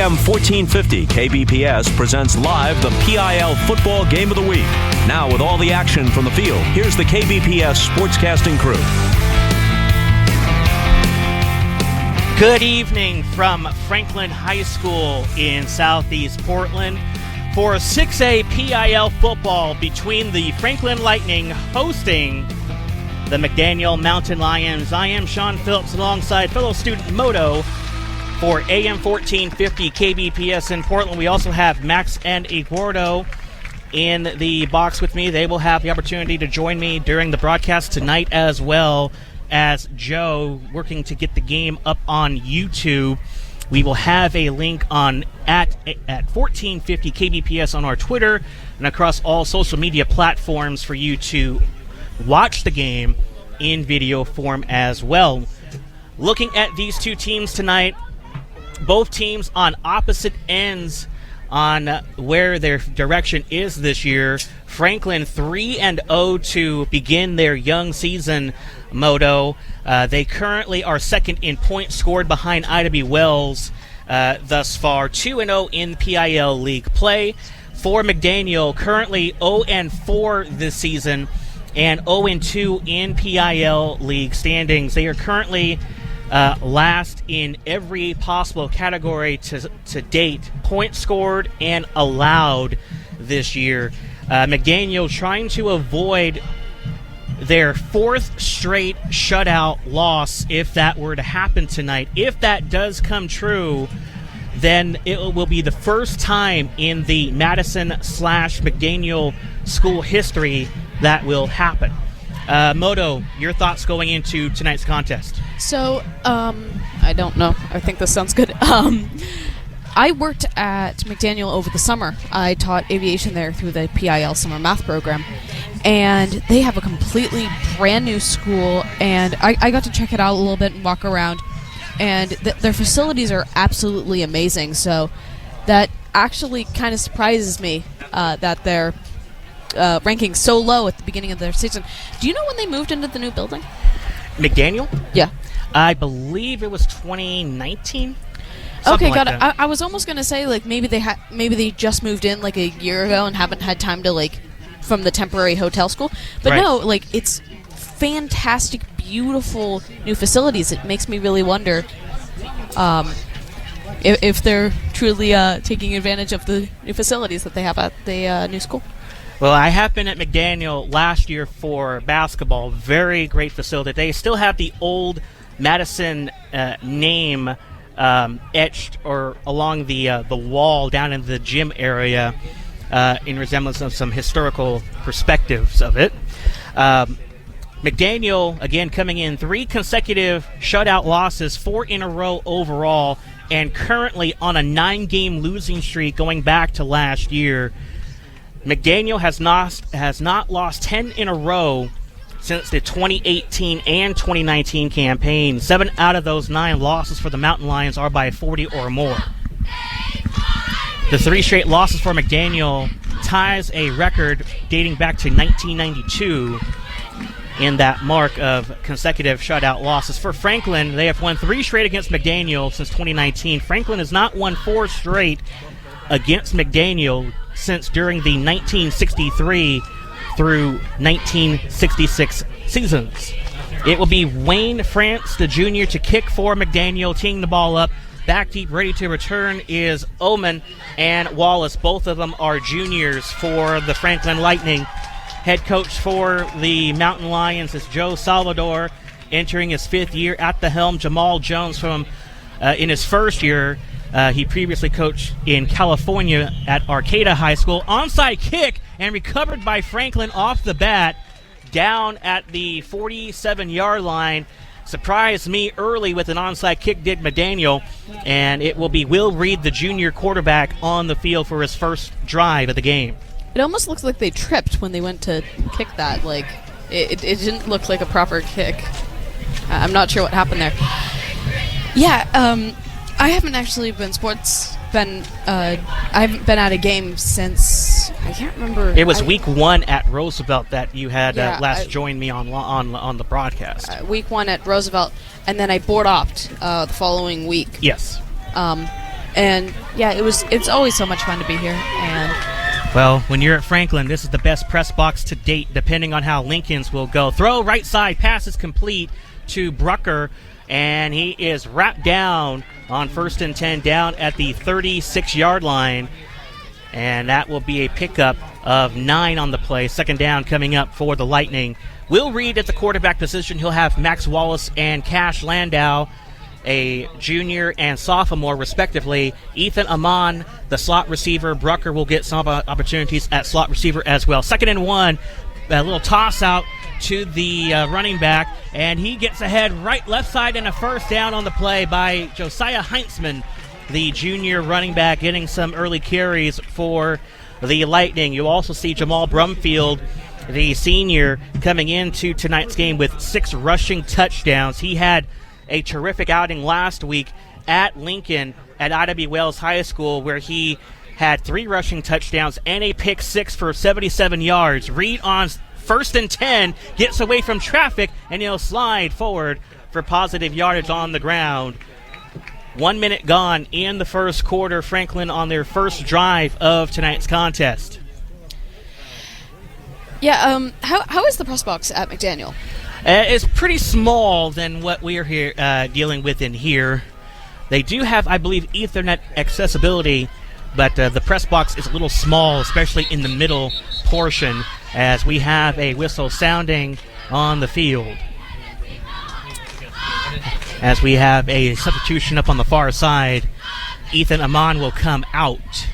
AM 1450 KBPS presents live the PIL Football Game of the Week. Now with all the action from the field, here's the KBPS Sportscasting crew. Good evening from Franklin High School in Southeast Portland for 6A PIL football between the Franklin Lightning hosting the McDaniel Mountain Lions. I am Sean Phillips alongside fellow student Moto for AM 1450 KBPS in Portland. We also have Max and Eduardo in the box with me. They will have the opportunity to join me during the broadcast tonight, as well as Joe working to get the game up on YouTube. We will have a link on at 1450 KBPS on our Twitter and across all social media platforms for you to watch the game in video form as well. Looking at these two teams tonight, both teams on opposite ends on where their direction is this year. Franklin 3-0 to begin their young season, Moto. They currently are second in points scored behind IW Wells thus far. 2-0 in PIL league play. For McDaniel, currently 0-4 this season and 0-2 in PIL league standings. They are currently last in every possible category to date, points scored and allowed this year. McDaniel trying to avoid their fourth straight shutout loss if that were to happen tonight. If that does come true, then it will be the first time in the Madison/McDaniel school history that will happen. Moto, your thoughts going into tonight's contest? So, I don't know. I think this sounds good. I worked at McDaniel over the summer. I taught aviation there through the PIL summer math program. And they have a completely brand new school, and I got to check it out a little bit and walk around. And their facilities are absolutely amazing. So that actually kind of surprises me that they're ranking so low at the beginning of their season. Do you know when they moved into the new building? McDaniel? Yeah. I believe it was 2019. Okay, got it. I was almost gonna say like maybe they just moved in like a year ago and haven't had time to like from the temporary hotel school. But right. No, like it's fantastic, beautiful new facilities. It makes me really wonder if they're truly taking advantage of the new facilities that they have at the new school. Well, I have been at McDaniel last year for basketball. Very great facility. They still have the old Madison name etched or along the wall down in the gym area in resemblance of some historical perspectives of it. McDaniel, again, coming in 3 consecutive shutout losses, 4 in a row overall, and currently on a 9-game losing streak going back to last year. McDaniel has not lost 10 in a row since the 2018 and 2019 campaign. 7 out of those 9 losses for the Mountain Lions are by 40 or more. The 3 straight losses for McDaniel ties a record dating back to 1992 in that mark of consecutive shutout losses. For Franklin, they have won 3 straight against McDaniel since 2019. Franklin has not won 4 straight against McDaniel since during the 1963 through 1966 seasons. It will be Wayne France, the junior, to kick for McDaniel, teeing the ball up. Back deep, ready to return is Oman and Wallace. Both of them are juniors for the Franklin Lightning. Head coach for the Mountain Lions is Joe Salvador, entering his 5th year at the helm. Jamal Jones from in his first year. He previously coached in California at Arcata High School. Onside kick and recovered by Franklin off the bat down at the 47-yard line. Surprised me early with an onside kick, did McDaniel, and it will be Will Reed, the junior quarterback, on the field for his first drive of the game. It almost looks like they tripped when they went to kick that. Like it didn't look like a proper kick. I'm not sure what happened there. Yeah, I haven't actually I haven't been at a game since I can't remember. It was week 1 at Roosevelt that you had last joined me on the broadcast. Week 1 at Roosevelt, and then I board opt the following week. Yes. And yeah, it's always so much fun to be here. And well, when you're at Franklin, this is the best press box to date, depending on how Lincoln's will go. Throw right side, pass is complete to Brucker, and he is wrapped down on 1st and 10 down at the 36-yard line. And that will be a pickup of 9 on the play. 2nd down coming up for the Lightning. Will Reed at the quarterback position. He'll have Max Wallace and Cash Landau, a junior and sophomore, respectively. Ethan Amon, the slot receiver. Brucker will get some opportunities at slot receiver as well. 2nd and 1, a little toss out to the running back, and he gets ahead left side, and a 1st down on the play by Josiah Heintzman, the junior running back, getting some early carries for the Lightning. You also see Jamal Brumfield, the senior, coming into tonight's game with 6 rushing touchdowns. He had a terrific outing last week at Lincoln at I.W. Wells High School, where he had 3 rushing touchdowns and a pick 6 for 77 yards. Reed on 1st and 10 gets away from traffic, and he'll slide forward for positive yardage on the ground. 1 minute gone in the first quarter. Franklin on their first drive of tonight's contest. yeah, how is the press box at McDaniel? It's pretty small than what we are here dealing with in here. They do have, I believe, Ethernet accessibility, but the press box is a little small, especially in the middle portion, as we have a whistle sounding on the field. As we have a substitution up on the far side, Ethan Amon will come out.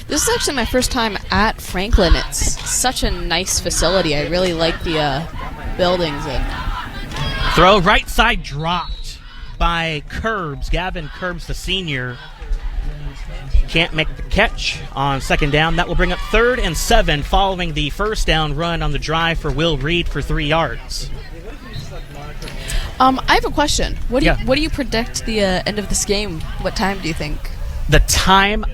This is actually my first time at Franklin. It's such a nice facility. I really like the buildings. Throw right side dropped by Curbs, Gavin Curbs, the senior. Can't make the catch on 2nd down. That will bring up 3rd and 7 following the 1st down run on the drive for Will Reed for 3 yards. I have a question. What do you predict the end of this game? What time do you think? The time,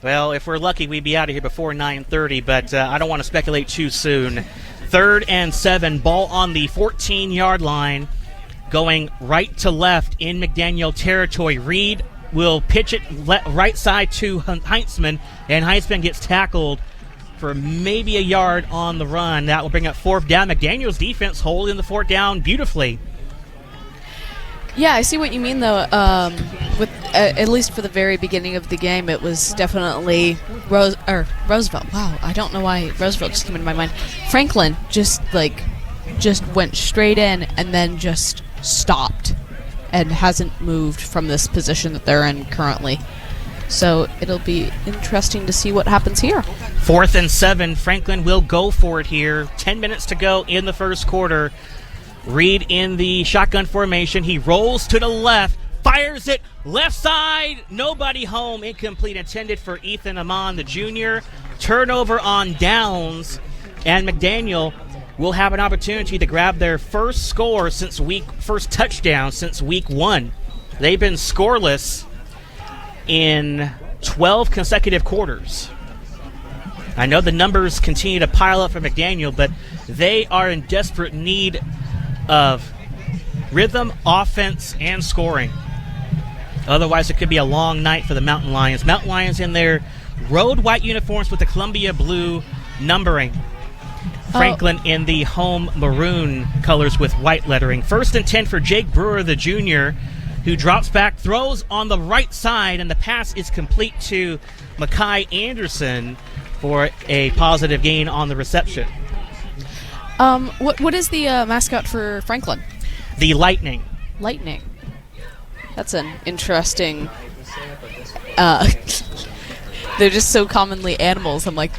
well, if we're lucky, we'd be out of here before 9:30, but I don't want to speculate too soon. 3rd and 7, ball on the 14-yard line, going right to left in McDaniel territory. Reed will pitch it right side to Heintzman, and Heintzman gets tackled for maybe a yard on the run. That will bring up 4th down. McDaniel's defense holding the 4th down beautifully. Yeah, I see what you mean, though. With at least for the very beginning of the game, it was definitely Roosevelt. Wow, I don't know why Roosevelt just came into my mind. Franklin just went straight in and then just stopped and hasn't moved from this position that they're in currently. So it'll be interesting to see what happens here. 4th and 7, Franklin will go for it here. 10 minutes to go in the first quarter. Reed in the shotgun formation. He rolls to the left, fires it left side. Nobody home. Incomplete, intended for Ethan Amon, the junior. Turnover on downs, and McDaniel will have an opportunity to grab their first touchdown since week 1. They've been scoreless in 12 consecutive quarters. I know the numbers continue to pile up for McDaniel, but they are in desperate need of rhythm, offense, and scoring. Otherwise, it could be a long night for the Mountain Lions. Mountain Lions in their road white uniforms with the Columbia blue numbering. Franklin in the home maroon colors with white lettering. 1st and 10 for Jake Brewer, the junior, who drops back, throws on the right side, and the pass is complete to Makai Anderson for a positive gain on the reception. What is the mascot for Franklin? The Lightning. Lightning. That's an interesting... they're just so commonly animals. I'm like,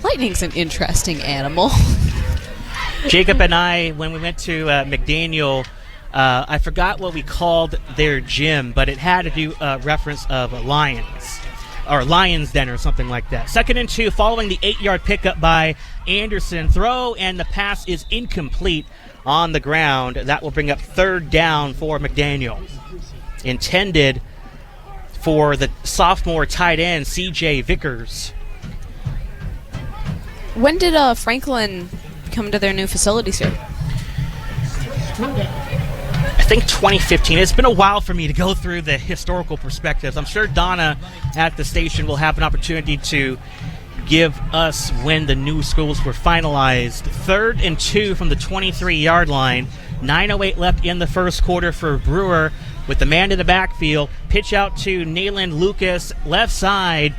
lightning's an interesting animal. Jacob and I, when we went to McDaniel, I forgot what we called their gym, but it had to do reference of lions, or Lions Den or something like that. 2nd and 2 following the 8-yard pickup by Anderson. Throw, and the pass is incomplete on the ground. That will bring up 3rd down for McDaniel. Intended for the sophomore tight end, C.J. Vickers. When did Franklin come to their new facilities here? I think 2015. It's been a while for me to go through the historical perspectives. I'm sure Donna at the station will have an opportunity to give us when the new schools were finalized. 3rd and 2 from the 23-yard line. 9:08 left in the first quarter for Brewer with the man in the backfield. Pitch out to Nayland Lucas, left side,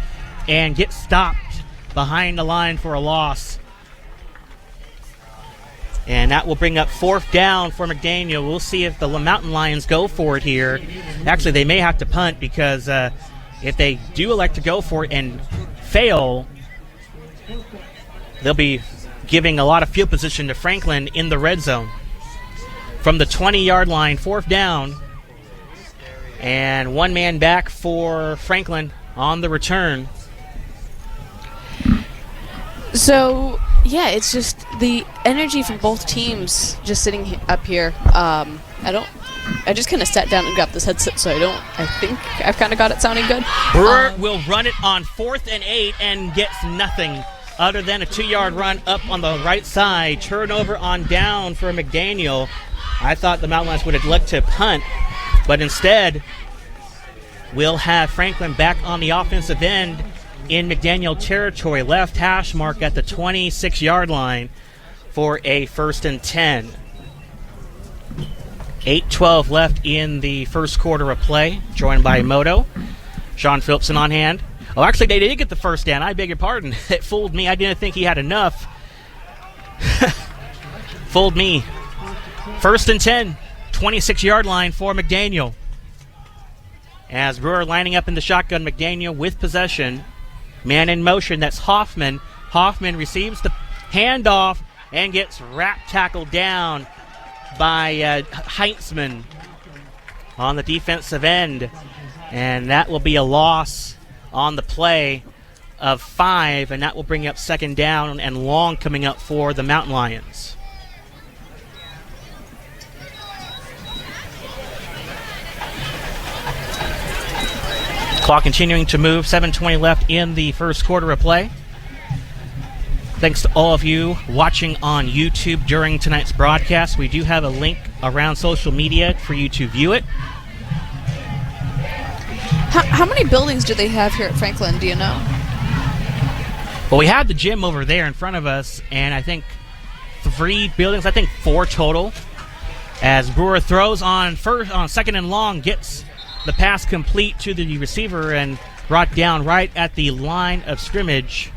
and get stopped behind the line for a loss. And that will bring up 4th down for McDaniel. We'll see if the Mountain Lions go for it here. Actually, they may have to punt because if they do elect to go for it and fail, they'll be giving a lot of field position to Franklin in the red zone. From the 20-yard line, 4th down. And one man back for Franklin on the return. So, yeah, it's just the energy from both teams just sitting up here. I just kind of sat down and got this headset, so I think I've kind of got it sounding good. Brewer will run it on 4th and 8 and gets nothing other than a 2-yard run up on the right side. Turnover on down for McDaniel. I thought the Mountain Lions would have looked to punt, but instead we'll have Franklin back on the offensive end in McDaniel territory, left hash mark at the 26-yard line for a 1st and 10. 8:12 left in the first quarter of play, joined by Moto. Sean Philipsen on hand. Oh, actually, they did get the first down. I beg your pardon. It fooled me. I didn't think he had enough. Fooled me. 1st and 10, 26-yard line for McDaniel. As Brewer lining up in the shotgun, McDaniel with possession. Man in motion, that's Hoffman. Hoffman receives the handoff and gets tackled down by Heintzman on the defensive end. And that will be a loss on the play of 5, and that will bring up 2nd down and long coming up for the Mountain Lions. Clock continuing to move, 7:20 left in the first quarter of play. Thanks to all of you watching on YouTube during tonight's broadcast. We do have a link around social media for you to view it. How many buildings do they have here at Franklin, do you know? Well, we have the gym over there in front of us, and I think 3 buildings, I think 4 total. As Brewer throws on 2nd and long, gets the pass complete to the receiver and brought down right at the line of scrimmage.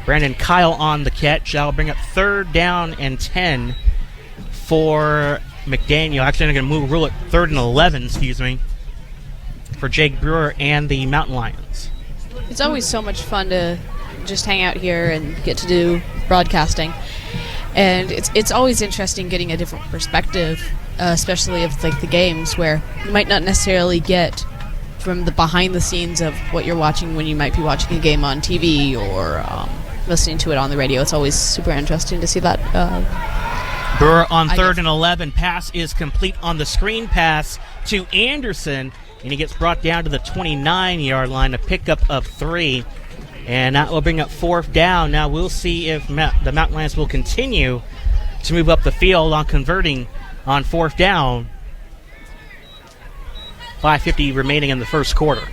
Brandon Kyle on the catch. That'll bring up 3rd down and 10 for McDaniel. Actually, I'm going to rule it 3rd and 11, for Jake Brewer and the Mountain Lions. It's always so much fun to just hang out here and get to do broadcasting. And it's always interesting getting a different perspective, especially of like the games where you might not necessarily get from the behind the scenes of what you're watching when you might be watching a game on TV or listening to it on the radio. It's always super interesting to see that. Brewer on 3rd and 11. Pass is complete on the screen pass to Anderson, and he gets brought down to the 29-yard line, a pickup of 3. And that will bring up 4th down. Now we'll see if the Mountain Lions will continue to move up the field on converting on 4th down. 5:50 remaining in the first quarter.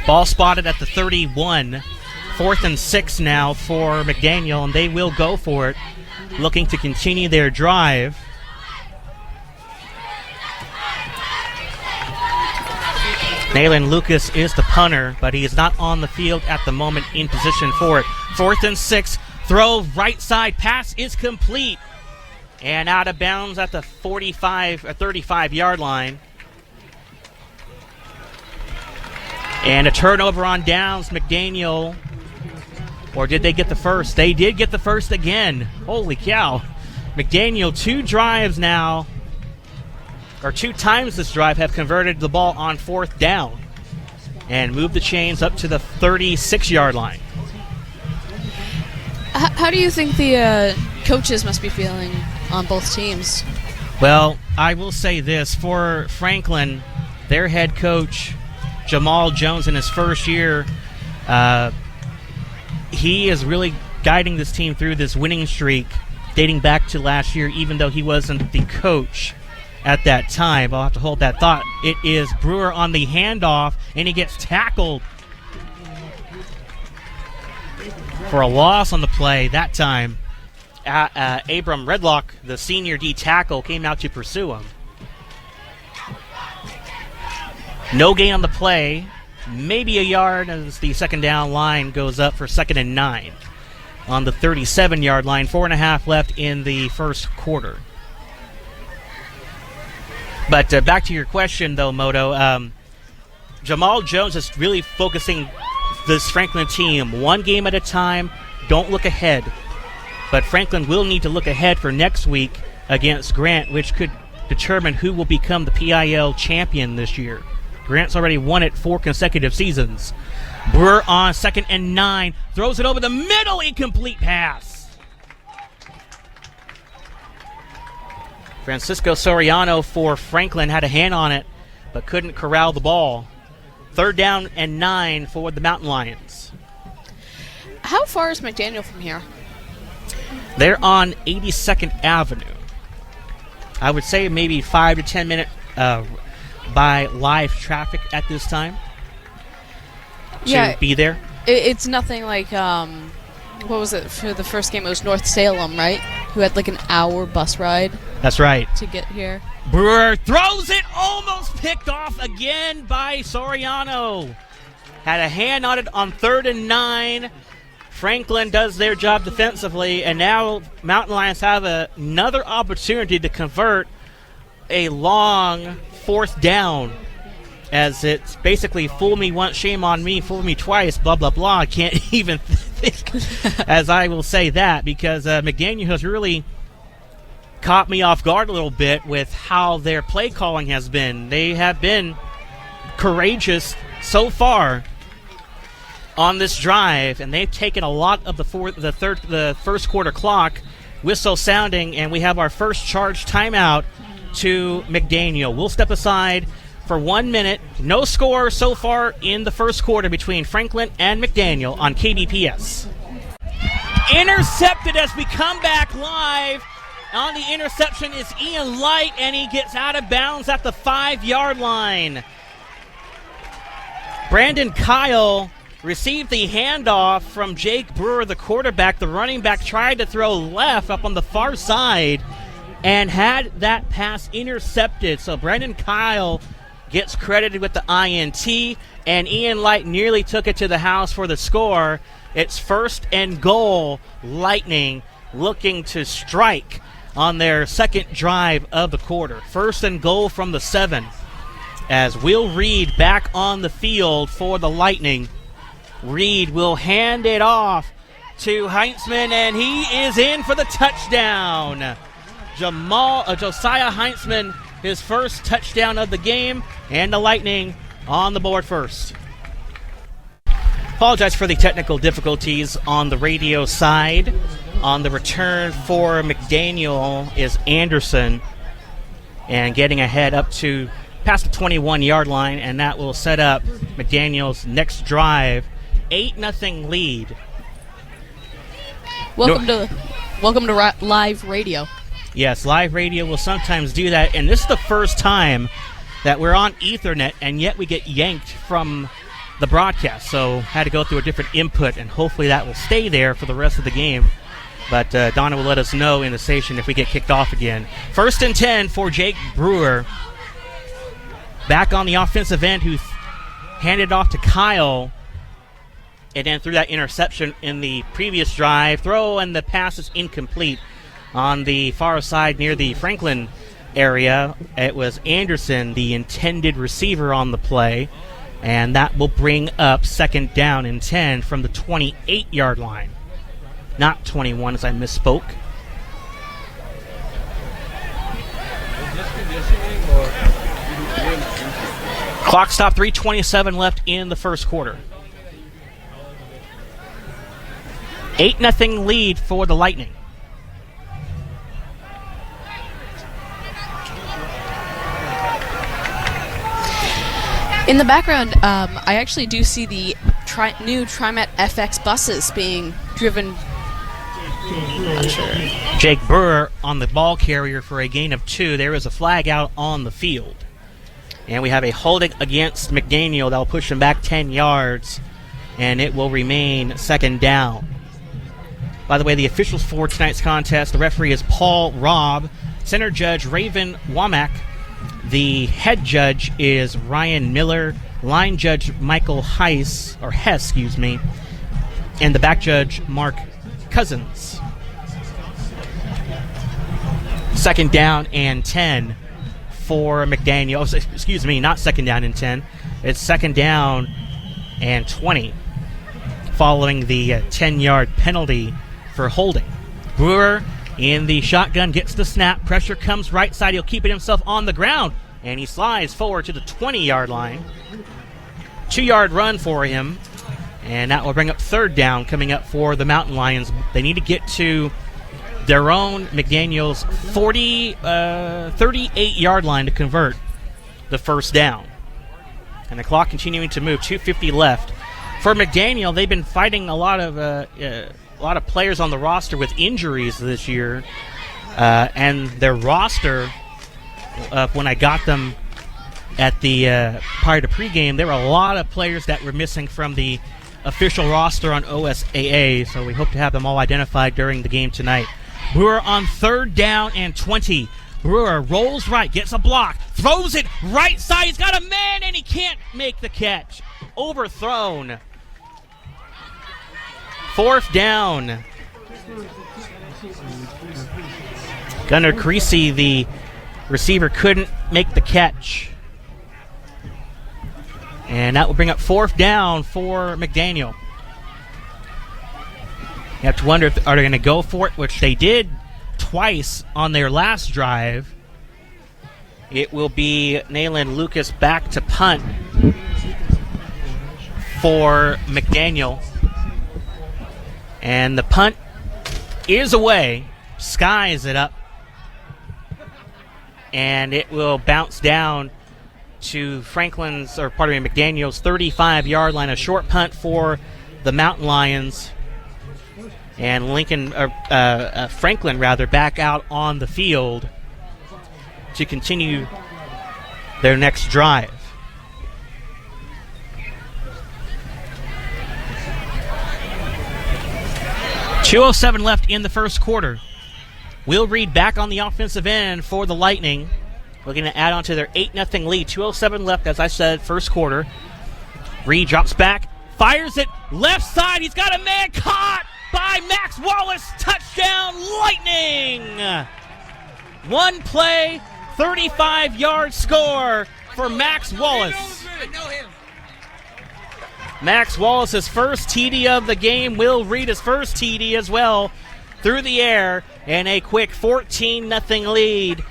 Ball spotted at the 31. 4th and 6 now for McDaniel, and they will go for it, looking to continue their drive. Nayland Lucas is the punter, but he is not on the field at the moment in position for it. 4th and 6, throw right side, pass is complete. And out of bounds at the 35-yard line. And a turnover on downs, McDaniel. Or did they get the first? They did get the first again. Holy cow. McDaniel, 2 drives now, or 2 times this drive, have converted the ball on 4th down and moved the chains up to the 36-yard line. How do you think the coaches must be feeling on both teams? Well, I will say this. For Franklin, their head coach, Jamal Jones, in his first year, he is really guiding this team through this winning streak dating back to last year, even though he wasn't the coach at that time. I'll have to hold that thought. It is Brewer on the handoff, and he gets tackled for a loss on the play that time. Abram Redlock, the senior D tackle, came out to pursue him. No gain on the play. Maybe a yard as the second down line goes up for 2nd and 9 on the 37-yard line. 4.5 left in the first quarter. But back to your question, though, Moto. Jamal Jones is really focusing this Franklin team one game at a time. Don't look ahead. But Franklin will need to look ahead for next week against Grant, which could determine who will become the PIL champion this year. Grant's already won it 4 consecutive seasons. Brewer on 2nd and 9. Throws it over the middle. Incomplete pass. Francisco Soriano for Franklin had a hand on it, but couldn't corral the ball. 3rd down and 9 for the Mountain Lions. How far is McDaniel from here? They're on 82nd Avenue. I would say maybe 5 to 10 minute by live traffic at this time to be there. It's nothing like, what was it for the first game? It was North Salem, right? Who had like an hour bus ride. That's right. To get here. Brewer throws it, almost picked off again by Soriano. Had a hand on it on 3rd and 9. Franklin does their job defensively, and now Mountain Lions have another opportunity to convert a long 4th down, as it's basically fool me once, shame on me, fool me twice, blah, blah, blah. I can't even think as I will say that, because McDaniel has really caught me off guard a little bit with how their play calling has been. They have been courageous so far on this drive, and they've taken a lot of the first quarter clock, whistle sounding, and we have our first charge timeout to McDaniel. We'll step aside for 1 minute. No score so far in the first quarter between Franklin and McDaniel on KBPS. Intercepted as we come back live. On the interception is Ian Light, and he gets out of bounds at the 5-yard line. Brandon Kyle received the handoff from Jake Brewer, the quarterback. The running back tried to throw left up on the far side and had that pass intercepted. So Brandon Kyle gets credited with the INT, and Ian Light nearly took it to the house for the score. It's 1st and goal. Lightning looking to strike on their second drive of the quarter. 1st and goal from the 7, as Will Reed back on the field for the Lightning. Reed will hand it off to Heintzman, and he is in for the touchdown. Josiah Heintzman, his first touchdown of the game, and the Lightning on the board first. Apologize for the technical difficulties on the radio side. On the return for McDaniel is Anderson, and getting ahead up to past the 21-yard line, and that will set up McDaniel's next drive. 8-0 lead. Welcome to live radio. Yes, live radio will sometimes do that, and this is the first time that we're on Ethernet, and yet we get yanked from the broadcast. So had to go through a different input, and hopefully that will stay there for the rest of the game. But Donna will let us know in the station if we get kicked off again. 1st and 10 for Jake Brewer. Back on the offensive end, who handed off to Kyle, and then threw that interception in the previous drive. Throw, and the pass is incomplete on the far side near the Franklin area. It was Anderson, the intended receiver on the play, and that will bring up 2nd down and 10 from the 28-yard line. Not 21, as I misspoke. Clock stop, 3:27 left in the first quarter. 8-0 lead for the Lightning. In the background, I actually do see the new TriMet FX buses being driven Not sure. Jake Brewer on the ball carrier for a gain of 2. There is a flag out on the field. And we have a holding against McDaniel that will push him back 10 yards, and it will remain second down. By the way, the officials for tonight's contest, the referee is Paul Robb, center judge Raven Womack, the head judge is Ryan Miller, line judge Michael Hess, and the back judge Mark Cousins. Second down and 10 for McDaniel. Excuse me, not second down and 10. It's second down and 20 following the 10-yard penalty for holding. Brewer in the shotgun gets the snap. Pressure comes right side. He'll keep it himself on the ground, and he slides forward to the 20-yard line. 2-yard run for him, and that will bring up third down coming up for the Mountain Lions. They need to get to their own McDaniel's 38-yard line to convert the first down. And the clock continuing to move, 2:50 left. For McDaniel, they've been fighting a lot of players on the roster with injuries this year. And their roster, when I got them at the prior to pregame, there were a lot of players that were missing from the official roster on OSAA, so we hope to have them all identified during the game tonight. Brewer on third down and 20. Brewer rolls right, gets a block, throws it right side. He's got a man, and he can't make the catch. Overthrown. Fourth down. Gunnar Creasy, the receiver, couldn't make the catch. And that will bring up fourth down for McDaniel. You have to wonder if are they going to go for it, which they did twice on their last drive. It will be Nayland Lucas back to punt for McDaniel. And the punt is away. Skies it up. And it will bounce down to McDaniel's 35-yard line. A short punt for the Mountain Lions. And Franklin back out on the field to continue their next drive. .207 left in the first quarter. Will Reed back on the offensive end for the Lightning. Looking to add on to their 8-0 lead. 2:07 left, as I said, first quarter. Reed drops back, fires it left side. He's got a man caught by Max Wallace. Touchdown, Lightning! One play, 35-yard score for Max Wallace. Max Wallace's first TD of the game. Will Reed his first TD as well through the air. And a quick 14-0 lead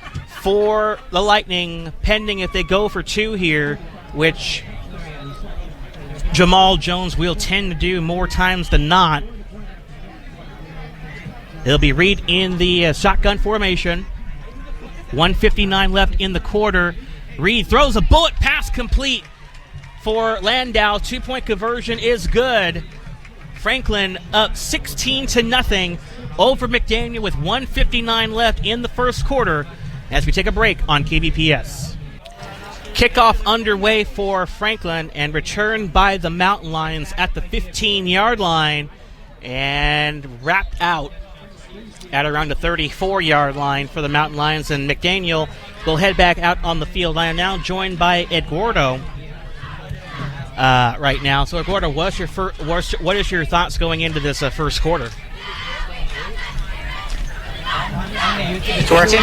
for the Lightning, pending if they go for two here, which Jamal Jones will tend to do more times than not. It'll be Reed in the shotgun formation. 1:59 left in the quarter. Reed throws a bullet pass complete for Landau. 2-point conversion is good. Franklin up 16-0 over McDaniel with 1:59 left in the first quarter as we take a break on KBPS. Kickoff underway for Franklin and returned by the Mountain Lions at the 15-yard line and wrapped out at around the 34-yard line for the Mountain Lions. And McDaniel will head back out on the field. I am now joined by Eduardo right now. So, Eduardo, what is your thoughts going into this first quarter? It's working?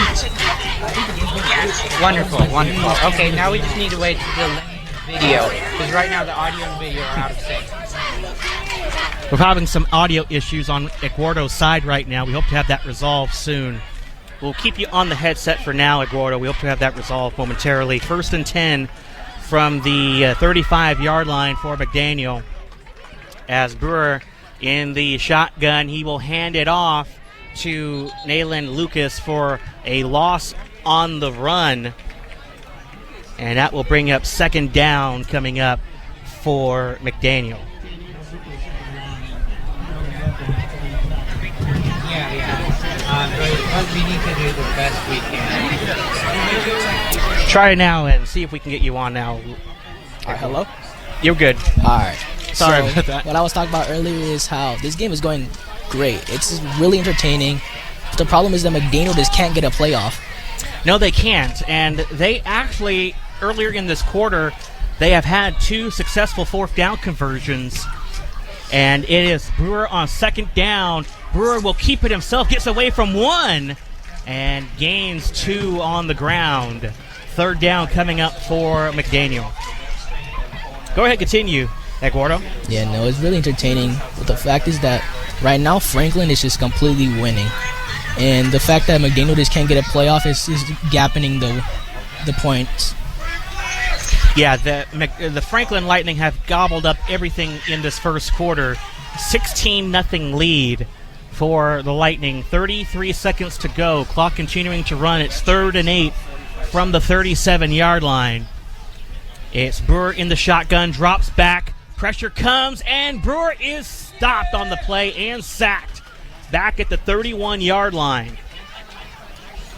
Wonderful. Okay, now we just need to wait for the video, because right now the audio and video are out of sync. We're having some audio issues on Eduardo's side right now. We hope to have that resolved soon. We'll keep you on the headset for now, Eduardo. We hope to have that resolved momentarily. 1st and 10 from the 35-yard line for McDaniel. As Brewer in the shotgun, he will hand it off to Nayland Lucas for a loss on the run. And that will bring up second down coming up for McDaniel. Yeah. But we need to do the best we can. Try it now and see if we can get you on now. Hello? You're good. Alright. Sorry So, about that. what I was talking about earlier is how this game is going great. It's really entertaining. But the problem is that McDaniel just can't get a playoff. No, they can't. And they actually, earlier in this quarter, they have had 2 successful fourth down conversions. And it is Brewer on second down. Brewer will keep it himself, gets away from 1, and gains 2 on the ground. Third down coming up for McDaniel. Go ahead, continue, Eduardo. Yeah, no, it's really entertaining. But the fact is that right now Franklin is just completely winning. And the fact that McDaniel just can't get a playoff is gapping the points. Yeah, the Franklin Lightning have gobbled up everything in this first quarter. 16-0 lead for the Lightning. 33 seconds to go. Clock continuing to run. It's 3rd and 8 from the 37-yard line. It's Brewer in the shotgun, drops back. Pressure comes, and Brewer is stopped on the play and sacked back at the 31-yard line.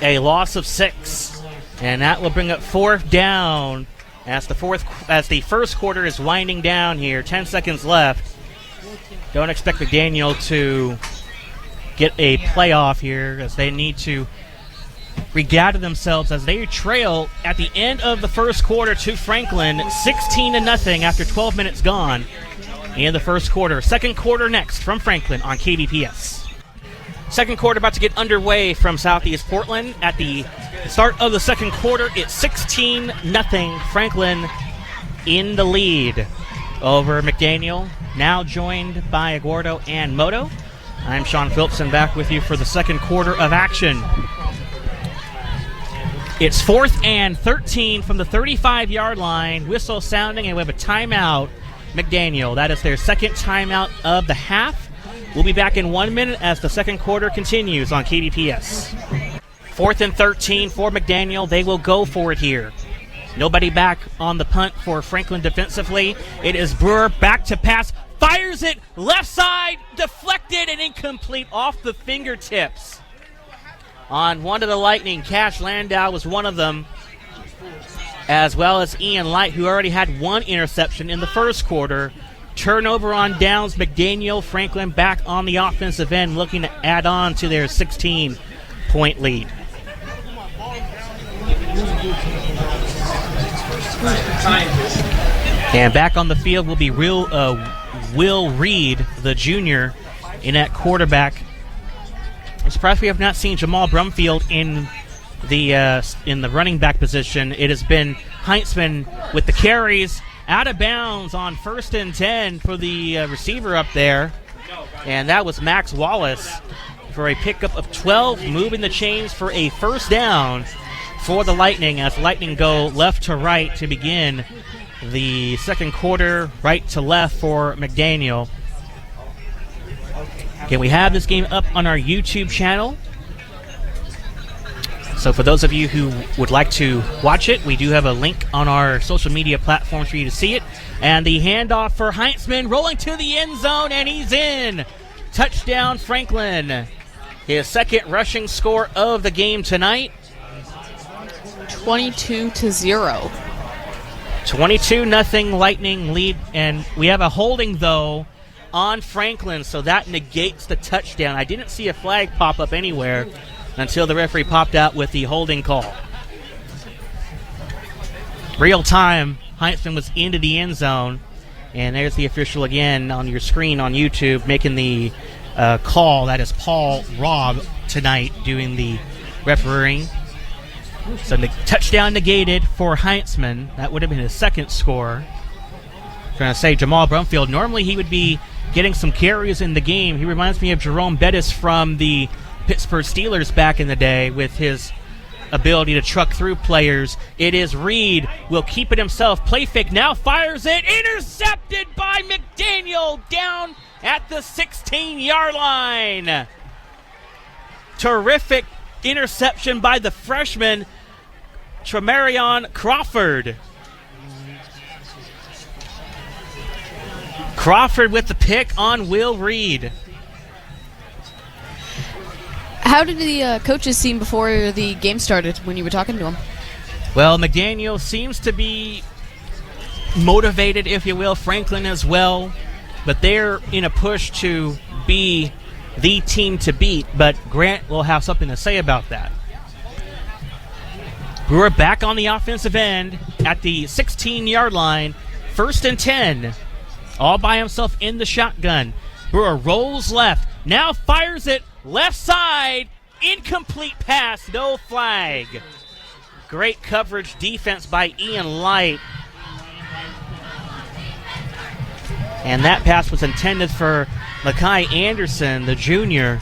A loss of 6, and that will bring up 4th down as the first quarter is winding down here. 10 seconds left. Don't expect McDaniel to get a playoff here as they need to regather themselves as they trail at the end of the first quarter to Franklin, 16-0 after 12 minutes gone in the first quarter. Second quarter next from Franklin on KBPS. Second quarter about to get underway from Southeast Portland. At the start of the second quarter, it's 16-0 Franklin in the lead over McDaniel. Now joined by Eduardo and Moto. I'm Sean Philipsen back with you for the second quarter of action. It's 4th and 13 from the 35-yard line. Whistle sounding, and we have a timeout. McDaniel, that is their second timeout of the half. We'll be back in 1 minute as the second quarter continues on KBPS. 4th and 13 for McDaniel. They will go for it here. Nobody back on the punt for Franklin defensively. It is Brewer back to pass. Fires it left side, deflected and incomplete off the fingertips. On one of the Lightning, Cash Landau was one of them, as well as Ian Light, who already had 1 interception in the first quarter. Turnover on downs. McDaniel, Franklin back on the offensive end, looking to add on to their 16-point lead. And back on the field will be Will Reed, the junior, in at quarterback. I'm surprised we have not seen Jamal Brumfield in the running back position. It has been Heintzman with the carries, out of bounds on 1st and 10 for the receiver up there. And that was Max Wallace for a pickup of 12, moving the chains for a first down for the Lightning as Lightning go left to right to begin the second quarter, right to left for McDaniel. Okay, we have this game up on our YouTube channel. So for those of you who would like to watch it, we do have a link on our social media platforms for you to see it. And the handoff for Heintzman, rolling to the end zone, and he's in. Touchdown, Franklin. His second rushing score of the game tonight. 22-0. 22-0 Lightning lead, and we have a holding, though, on Franklin, so that negates the touchdown. I didn't see a flag pop up anywhere until the referee popped out with the holding call. Real time, Heintzman was into the end zone, and there's the official again on your screen on YouTube making the call. That is Paul Robb tonight doing the refereeing. So the touchdown negated for Heintzman. That would have been his second score. Trying to say Jamal Brumfield, normally he would be getting some carries in the game. He reminds me of Jerome Bettis from the Pittsburgh Steelers back in the day with his ability to truck through players. It is Reed, will keep it himself. Play fake now, fires it. Intercepted by McDaniel down at the 16-yard line. Terrific interception by the freshman, Tremarion Crawford. Crawford with the pick on Will Reed. How did the coaches seem before the game started when you were talking to them? Well, McDaniel seems to be motivated, if you will. Franklin as well. But they're in a push to be the team to beat. But Grant will have something to say about that. Brewer back on the offensive end at the 16-yard line. 1st and 10. All by himself in the shotgun. Brewer rolls left. Now fires it left side. Incomplete pass. No flag. Great coverage defense by Ian Light. And that pass was intended for Makai Anderson, the junior.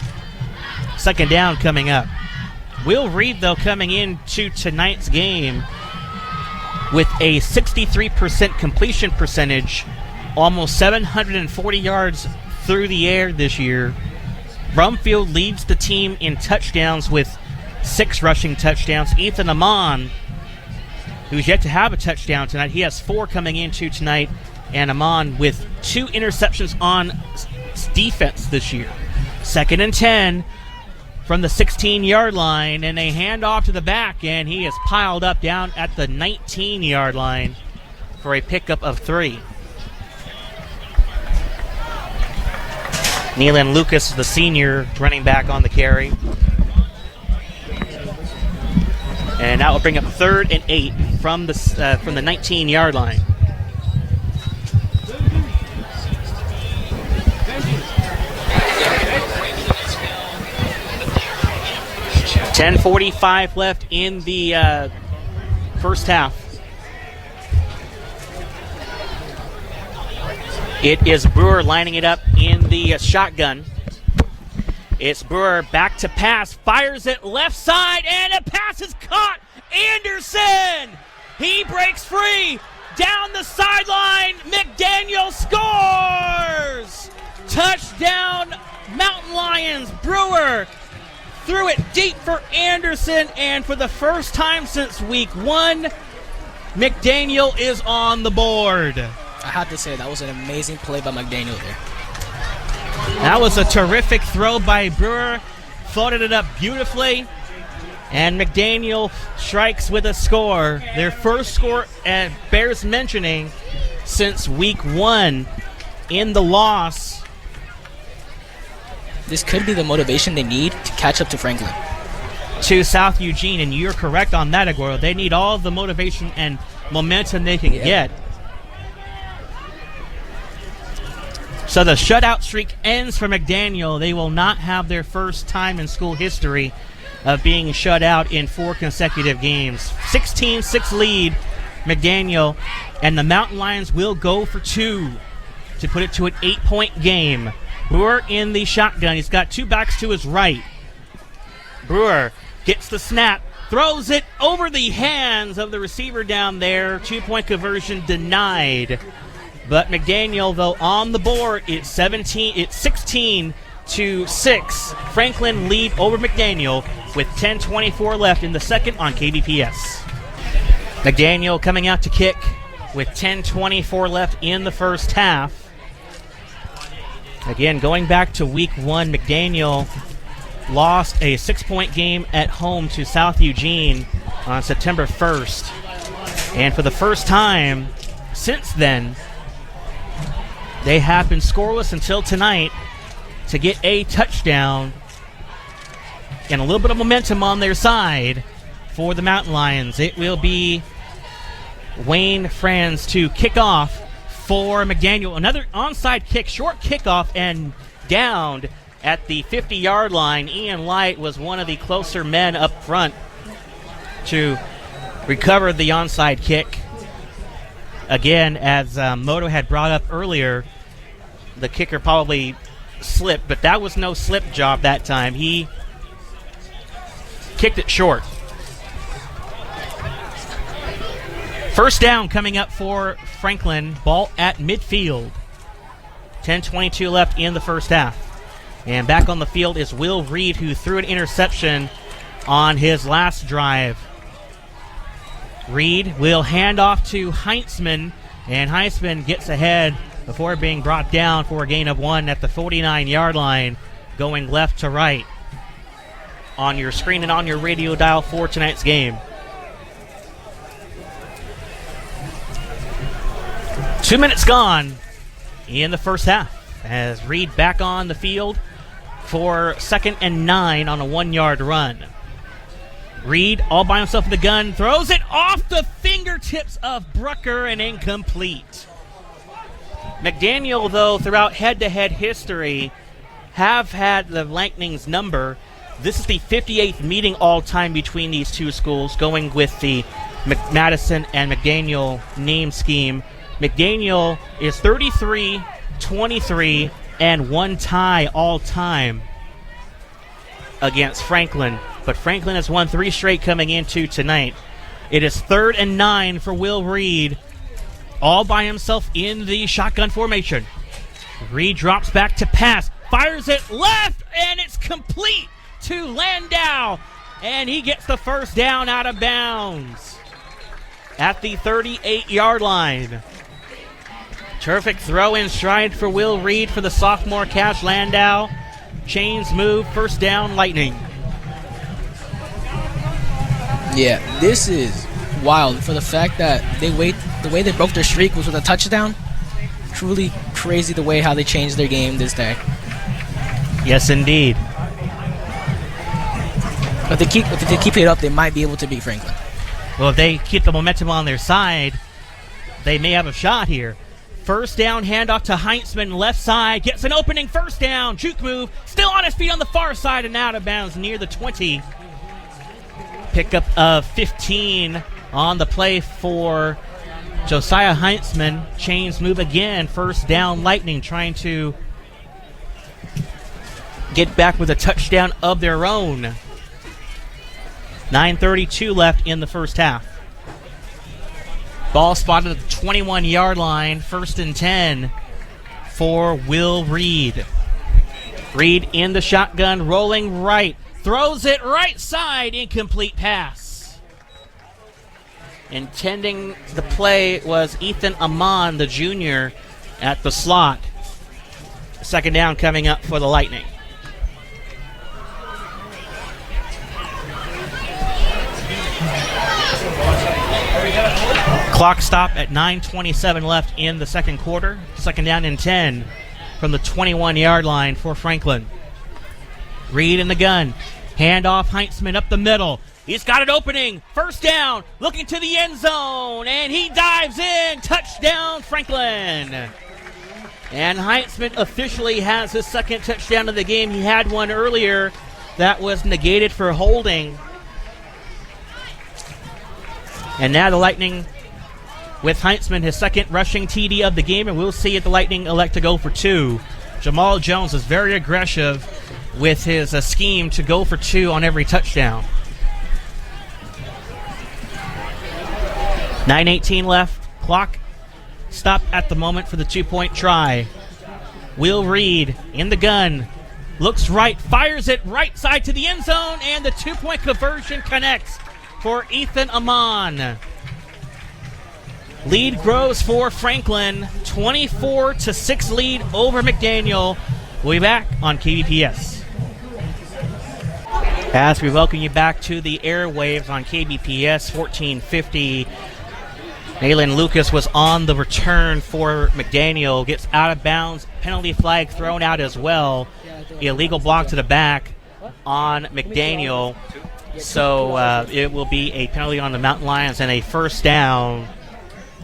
2nd down coming up. Will Reed, though, coming into tonight's game with a 63% completion percentage, almost 740 yards through the air this year. Brumfield leads the team in touchdowns with 6 rushing touchdowns. Ethan Amon, who's yet to have a touchdown tonight, he has 4 coming into tonight. And Amon with 2 interceptions on defense this year. 2nd and 10 from the 16-yard line, and a handoff to the back, and he is piled up down at the 19-yard line for a pickup of 3. Neelan Lucas, the senior, running back on the carry. And that will bring up 3rd and 8 from the 19-yard line. 10:45 left in the first half. It is Brewer lining it up in the shotgun. It's Brewer back to pass, fires it left side, and a pass is caught. Anderson! He breaks free down the sideline. McDaniel scores! Touchdown, Mountain Lions. Brewer threw it deep for Anderson, and for the first time since week 1, McDaniel is on the board. I have to say, that was an amazing play by McDaniel there. That was a terrific throw by Brewer. Floated it up beautifully. And McDaniel strikes with a score. Their first score, bears mentioning, since week 1 in the loss. This could be the motivation they need to catch up to Franklin. To South Eugene, and you're correct on that, Aguero. They need all the motivation and momentum they can get. So the shutout streak ends for McDaniel. They will not have their first time in school history of being shut out in 4 consecutive games. 16-6 lead, McDaniel, and the Mountain Lions will go for 2 to put it to an 8-point game. Brewer in the shotgun. He's got 2 backs to his right. Brewer gets the snap, throws it over the hands of the receiver down there. 2-point conversion denied. But McDaniel, though, on the board. It's 16-6. Franklin lead over McDaniel with 10:24 left in the second on KBPS. McDaniel coming out to kick with 10:24 left in the first half. Again, going back to week 1, McDaniel lost a 6-point game at home to South Eugene on September 1st. And for the first time since then, they have been scoreless until tonight to get a touchdown and a little bit of momentum on their side for the Mountain Lions. It will be Wayne Franz to kick off for McDaniel. Another onside kick, short kickoff, and downed at the 50-yard line. Ian Light was one of the closer men up front to recover the onside kick. Again, as Moto had brought up earlier, the kicker probably slipped, but that was no slip job that time. He kicked it short. First down coming up for Franklin. Ball at midfield. 10:22 left in the first half. And back on the field is Will Reed, who threw an interception on his last drive. Reed will hand off to Heinzman, and Heinzman gets ahead before being brought down for a gain of 1 at the 49-yard line, going left to right. on your screen and on your radio dial for tonight's game. 2 minutes gone in the first half as Reed back on the field for 2nd and 9 on a 1-yard run. Reed all by himself in the gun, throws it off the fingertips of Brucker and incomplete. McDaniel, though, throughout head-to-head history, have had the Lightning's number. This is the 58th meeting all-time between these two schools, going with the Madison and McDaniel name scheme. McDaniel is 33, 23, and 1 tie all-time against Franklin. But Franklin has won 3 straight coming into tonight. It is 3rd and 9 for Will Reed, all by himself in the shotgun formation. Reed drops back to pass, fires it left, and it's complete to Landau. And he gets the first down out of bounds at the 38-yard line. Terrific throw in stride for Will Reed for the sophomore Cash Landau. Chains move, first down, Lightning. Yeah, this is wild for the fact that the way they broke their streak was with a touchdown. Truly crazy the way how they changed their game this day. Yes, indeed. But if they keep it up, they might be able to beat Franklin. Well, if they keep the momentum on their side, they may have a shot here. First down, handoff to Heintzman, left side, gets an opening first down, juke move, still on his feet on the far side and out of bounds near the 20. Pickup of 15 on the play for Josiah Heintzman. Chains move again, first down, Lightning trying to get back with a touchdown of their own. 9:32 left in the first half. Ball spotted at the 21-yard line, 1st and 10 for Will Reed. Reed in the shotgun, rolling right, throws it right side, incomplete pass. Intending the play was Ethan Amon, the junior, at the slot. 2nd down coming up for the Lightning. Clock stop at 9:27 left in the second quarter. 2nd down and 10 from the 21-yard line for Franklin. Reed in the gun. Handoff, Heintzman up the middle. He's got an opening. First down, looking to the end zone, and he dives in. Touchdown, Franklin. And Heintzman officially has his 2nd touchdown of the game. He had one earlier that was negated for holding. And now the Lightning with Heintzman, his 2nd rushing TD of the game, and we'll see if the Lightning elect to go for 2. Jamal Jones is very aggressive with his scheme to go for 2 on every touchdown. 9:18 left. Clock stop at the moment for the 2-point try. Will Reed in the gun. Looks right, fires it right side to the end zone, and the 2-point conversion connects for Ethan Amon. Lead grows for Franklin, 24-6 lead over McDaniel. We'll be back on KBPS. As we welcome you back to the airwaves on KBPS 1450. Nayland Lucas was on the return for McDaniel. Gets out of bounds. Penalty flag thrown out as well. Illegal block to the back on McDaniel. So it will be a penalty on the Mountain Lions and a first down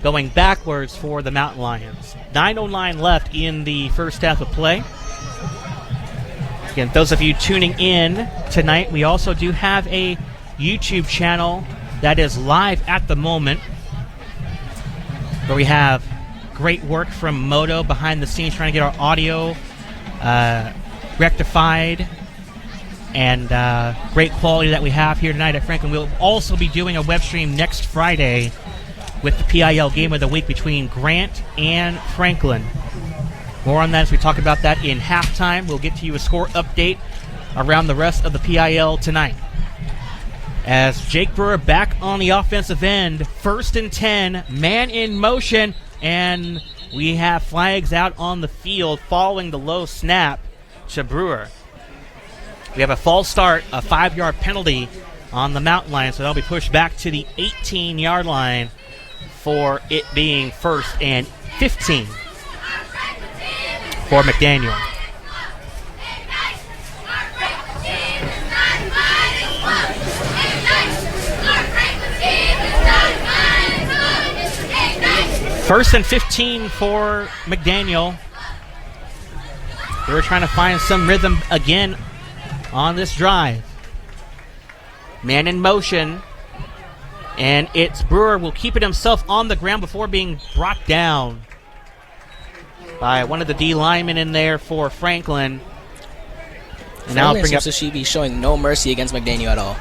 going backwards for the Mountain Lions. 9:09 left in the first half of play. Again, those of you tuning in tonight, we also do have a YouTube channel that is live at the moment, where we have great work from Moto behind the scenes trying to get our audio rectified, and great quality that we have here tonight at Franklin. We'll also be doing a web stream next Friday with the PIL Game of the Week between Grant and Franklin. More on that as we talk about that in halftime. We'll get to you a score update around the rest of the PIL tonight. As Jake Brewer back on the offensive end, 1st and 10, man in motion, and we have flags out on the field following the low snap to Brewer. We have a false start, a 5-yard penalty on the Mountain Lions, so they'll be pushed back to the 18-yard line for it being 1st and 15 for McDaniel. First and 15 for McDaniel. They're trying to find some rhythm again on this drive. Man in motion. And it's Brewer will keep it himself on the ground before being brought down by one of the D linemen in there for Franklin. And now bring up she be showing no mercy against McDaniel at all.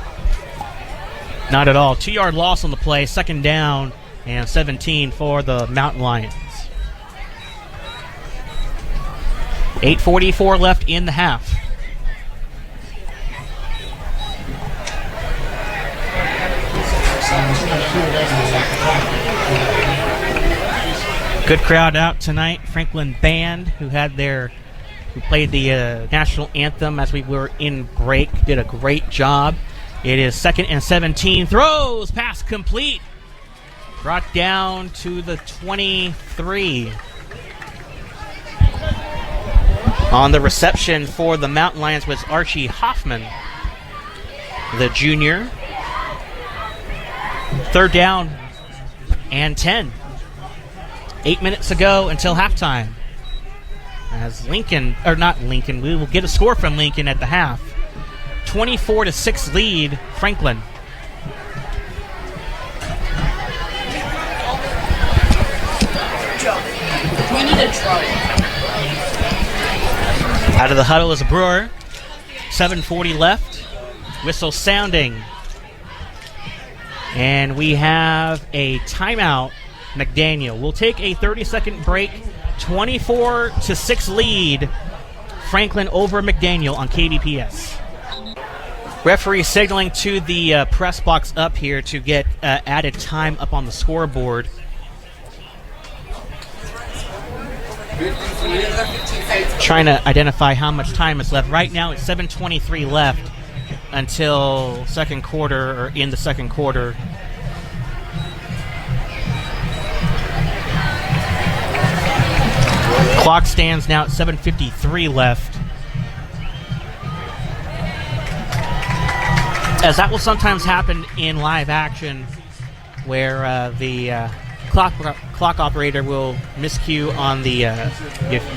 Not at all. 2-yard loss on the play. 2nd down and 17 for the Mountain Lions. 8:44 left in the half. Good crowd out tonight. Franklin Band, who played the national anthem as we were in break, did a great job. It is 2nd and 17. Throws, pass complete. Brought down to the 23. On the reception for the Mountain Lions was Archie Hoffman, the junior. 3rd down and 10. 8 minutes ago until halftime. As we will get a score from Lincoln at the half. 24-6 lead, Franklin. We need a try. Out of the huddle is a Brewer. 7:40 left. Whistle sounding. And we have a timeout. McDaniel will take a 30-second break. 24-6 lead. Franklin over McDaniel on KBPS. Referee signaling to the press box up here to get added time up on the scoreboard. Trying to identify how much time is left. Right now it's 7:23 left until second quarter, or in the second quarter. Clock stands now at 7:53 left. As that will sometimes happen in live action, where the clock operator will miscue on the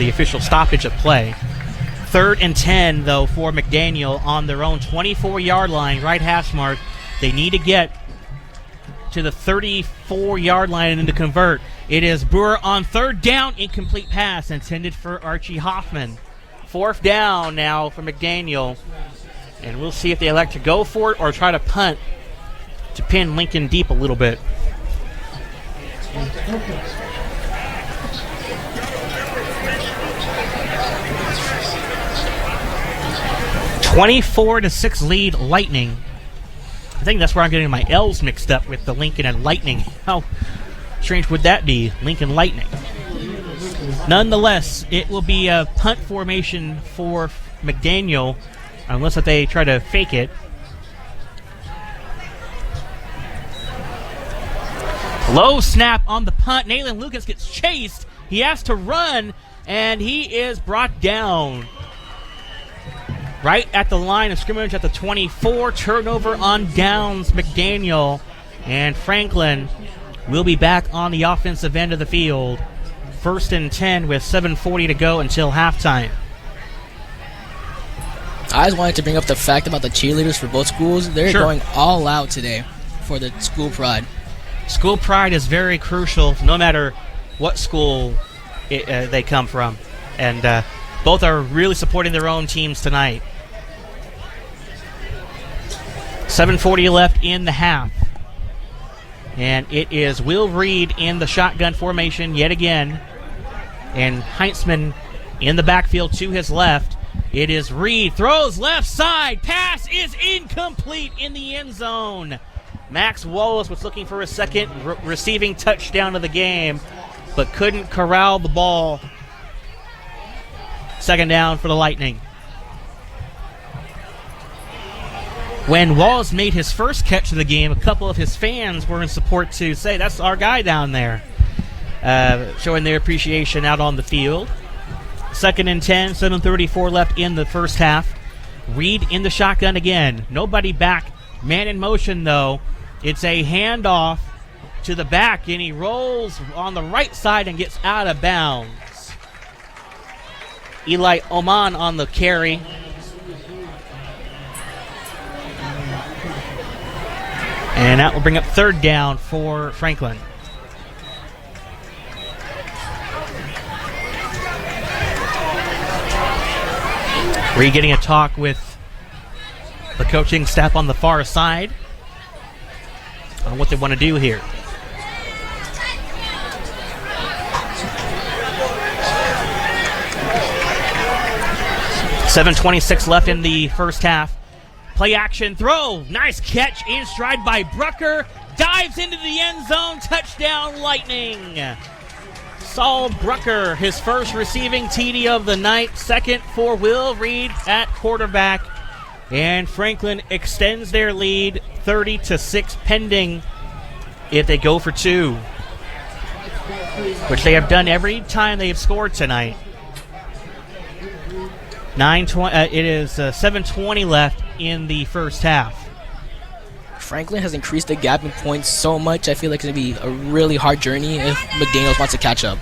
official stoppage of play. 3rd and 10, though, for McDaniel on their own 24-yard line, right hash mark. They need to get to the 34-yard line and to convert. It is Brewer on 3rd down, incomplete pass intended for Archie Hoffman. 4th down now for McDaniel, and we'll see if they elect to go for it or try to punt to pin Lincoln deep a little bit. 24-6 lead, Lightning. I think that's where I'm getting my L's mixed up with the Lincoln and Lightning. How strange would that be? Lincoln Lightning. Nonetheless, it will be a punt formation for McDaniel, unless that they try to fake it. Low snap on the punt. Nayland Lucas gets chased. He has to run, and he is brought down right at the line of scrimmage at the 24. Turnover on downs. McDaniel and Franklin will be back on the offensive end of the field. 1st and 10 with 7:40 to go until halftime. I just wanted to bring up the fact about the cheerleaders for both schools. They're going all out today for the school pride. School pride is very crucial, no matter what school they come from. And both are really supporting their own teams tonight. 7:40 left in the half. And it is Will Reed in the shotgun formation yet again. And Heintzman in the backfield to his left. It is Reed, throws left side, pass is incomplete in the end zone. Max Wallace was looking for a second receiving touchdown of the game, but couldn't corral the ball. 2nd down for the Lightning. When Walls made his first catch of the game, a couple of his fans were in support to say, that's our guy down there, showing their appreciation out on the field. 2nd and 10, 7:34 left in the first half. Reed in the shotgun again. Nobody back. Man in motion, though. It's a handoff to the back, and he rolls on the right side and gets out of bounds. Eli Oman on the carry. And that will bring up 3rd down for Franklin. Reed getting a talk with the coaching staff on the far side on what they want to do here. $7:26 left in the first half. Play action throw. Nice catch in stride by Brucker. Dives into the end zone. Touchdown Lightning. Saul Brucker, his first receiving TD of the night. Second for Will Reed at quarterback. And Franklin extends their lead 30-6 pending if they go for 2, which they have done every time they have scored tonight. It is 7:20 left in the first half. Franklin has increased the gap in points so much, I feel like it's going to be a really hard journey if McDaniel wants to catch up.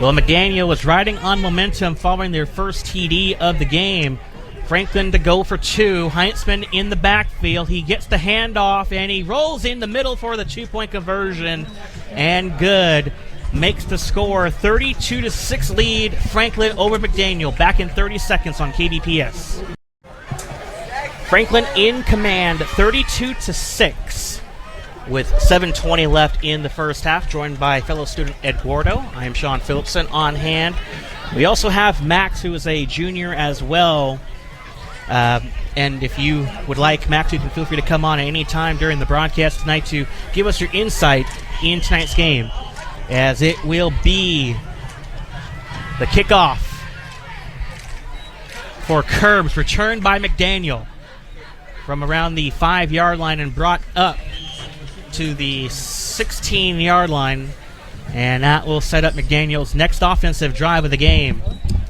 Well, McDaniel was riding on momentum following their first TD of the game. Franklin to go for 2. Heintzman in the backfield. He gets the handoff, and he rolls in the middle for the 2-point conversion. And good. Makes the score 32-6 lead. Franklin over McDaniel. Back in 30 seconds on KBPS. Franklin in command, 32-6, with 7:20 left in the first half, joined by fellow student Eduardo. I am Sean Philipsen on hand. We also have Max, who is a junior as well. And if you would like, Max, you can feel free to come on at any time during the broadcast tonight to give us your insight in tonight's game, as it will be the kickoff for Curbs, returned by McDaniel from around the 5-yard line and brought up to the 16-yard line. And that will set up McDaniel's next offensive drive of the game.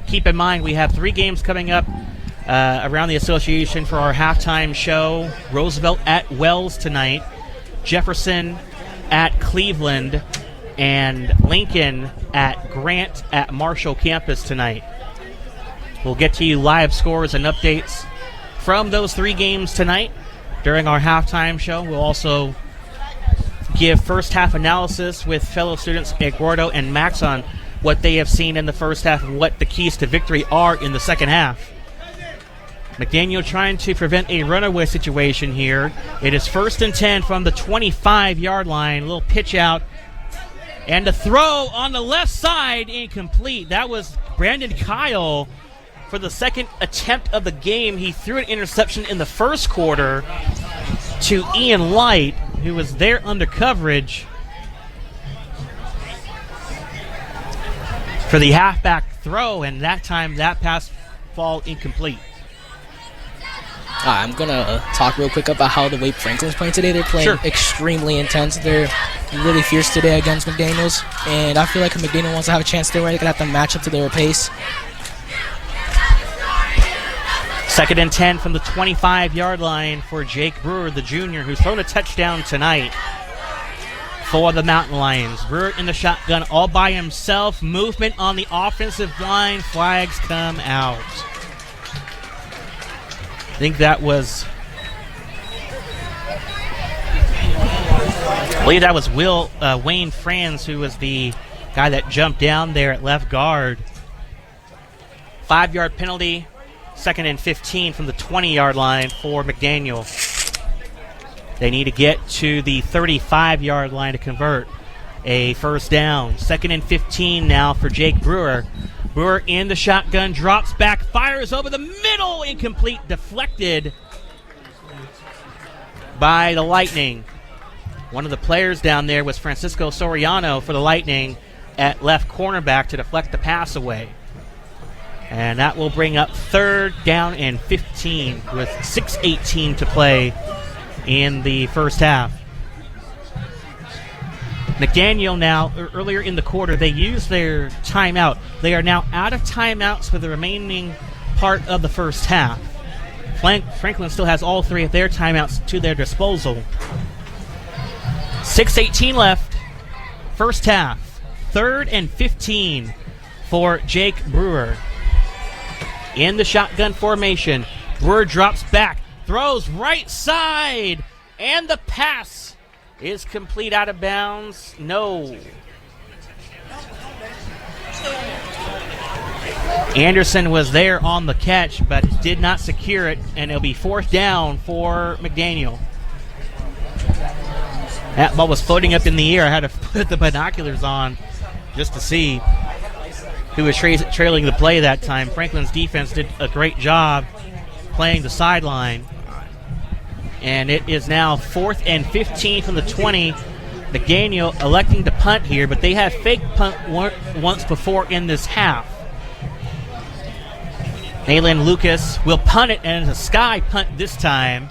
Keep in mind, we have 3 games coming up around the association for our halftime show. Roosevelt at Wells tonight, Jefferson at Cleveland, and Lincoln at Grant at Marshall campus tonight. We'll get to you live scores and updates from those 3 games tonight during our halftime show. We'll also give first half analysis with fellow students Eduardo and Max on what they have seen in the first half and what the keys to victory are in the second half. McDaniel trying to prevent a runaway situation here. It is 1st and 10 from the 25-yard line. A little pitch out. And a throw on the left side, incomplete. That was Brandon Kyle for the second attempt of the game. He threw an interception in the first quarter to Ian Light, who was there under coverage for the halfback throw, and that time that pass fall incomplete. I'm going to talk real quick about how the way Franklin's playing today. They're playing extremely intense. They're really fierce today against McDaniel's, and I feel like if McDaniel wants to have a chance there, they're going to have to match up to their pace. 2nd and 10 from the 25-yard line for Jake Brewer, the junior, who's thrown a touchdown tonight for the Mountain Lions. Brewer in the shotgun all by himself. Movement on the offensive line. Flags come out. I think that was, I believe that was Wayne Franz, who was the guy that jumped down there at left guard. 5-yard penalty, 2nd and 15 from the 20-yard line for McDaniel. They need to get to the 35-yard line to convert a first down. 2nd and 15 now for Jake Brewer. Brewer in the shotgun, drops back, fires over the middle, incomplete, deflected by the Lightning. One of the players down there was Francisco Soriano for the Lightning at left cornerback to deflect the pass away. And that will bring up 3rd down and 15 with 6:18 to play in the first half. McDaniel now, earlier in the quarter, they used their timeout. They are now out of timeouts for the remaining part of the first half. Franklin still has all 3 of their timeouts to their disposal. 6:18 left, first half. 3rd and 15 for Jake Brewer. In the shotgun formation, Brewer drops back, throws right side, and the pass is complete out of bounds. No. Anderson was there on the catch, but did not secure it, and it'll be 4th down for McDaniel. That ball was floating up in the air. I had to put the binoculars on just to see who was trailing the play that time. Franklin's defense did a great job playing the sideline. And it is now 4th and 15 from the 20. McDaniel electing to punt here, but they have fake punt once before in this half. Nayland Lucas will punt it, and it's a sky punt this time.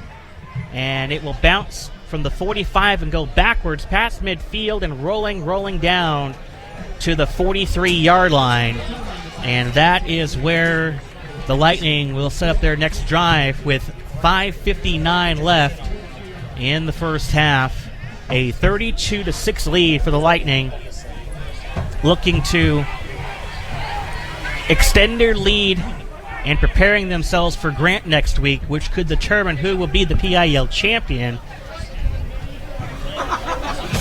And it will bounce from the 45 and go backwards past midfield and rolling down to the 43-yard line. And that is where the Lightning will set up their next drive with 5:59 left in the first half. A 32-6 lead for the Lightning, looking to extend their lead and preparing themselves for Grant next week, which could determine who will be the PIL champion,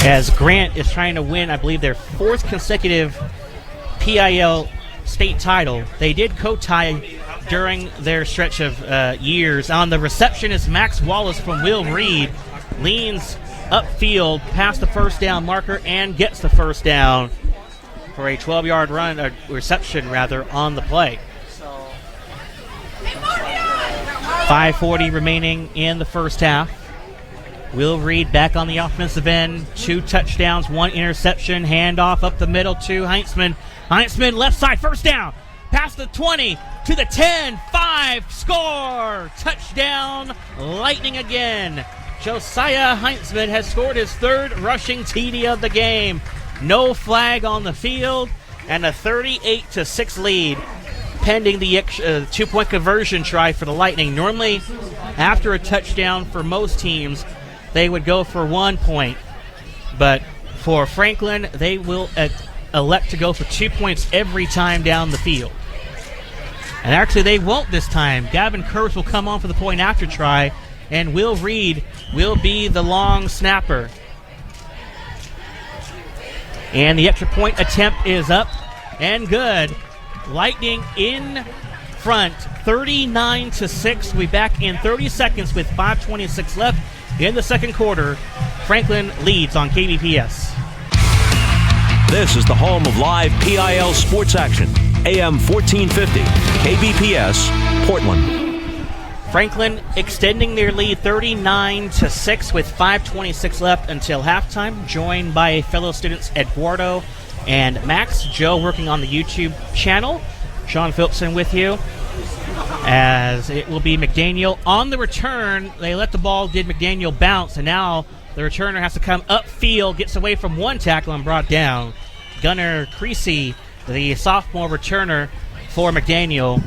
as Grant is trying to win, I believe, their 4th consecutive PIL state title. They did co-tie during their stretch of years. On the reception is Max Wallace from Will Reed. Leans upfield past the first down marker and gets the first down for a 12-yard run, a reception rather, on the play. 5:40 remaining in the first half. Will Reed back on the offensive end. 2 touchdowns, 1 interception. Handoff up the middle to Heintzman. Heintzman left side, first down. Past the 20 to the 10. 5, score! Touchdown, Lightning again. Josiah Heintzman has scored his 3rd rushing TD of the game. No flag on the field, and a 38-6 lead pending the 2-point conversion try for the Lightning. Normally, after a touchdown for most teams, they would go for 1 point. But for Franklin, they will elect to go for 2 points every time down the field. And actually, they won't this time. Gavin Kurtz will come on for the point after try, and Will Reed will be the long snapper. And the extra point attempt is up and good. Lightning in front, 39-6. We'll be back in 30 seconds with 5:26 left in the second quarter. Franklin leads on KBPS. This is the home of live PIL sports action. AM 1450, KBPS, Portland. Franklin extending their lead 39-6 with 5:26 left until halftime, joined by fellow students Eduardo and Max. Joe working on the YouTube channel. Sean Philipsen with you, as it will be McDaniel on the return. They let the ball, did McDaniel bounce, and now the returner has to come upfield, gets away from one tackle and brought down. Gunnar Creasy, the sophomore returner for McDaniel,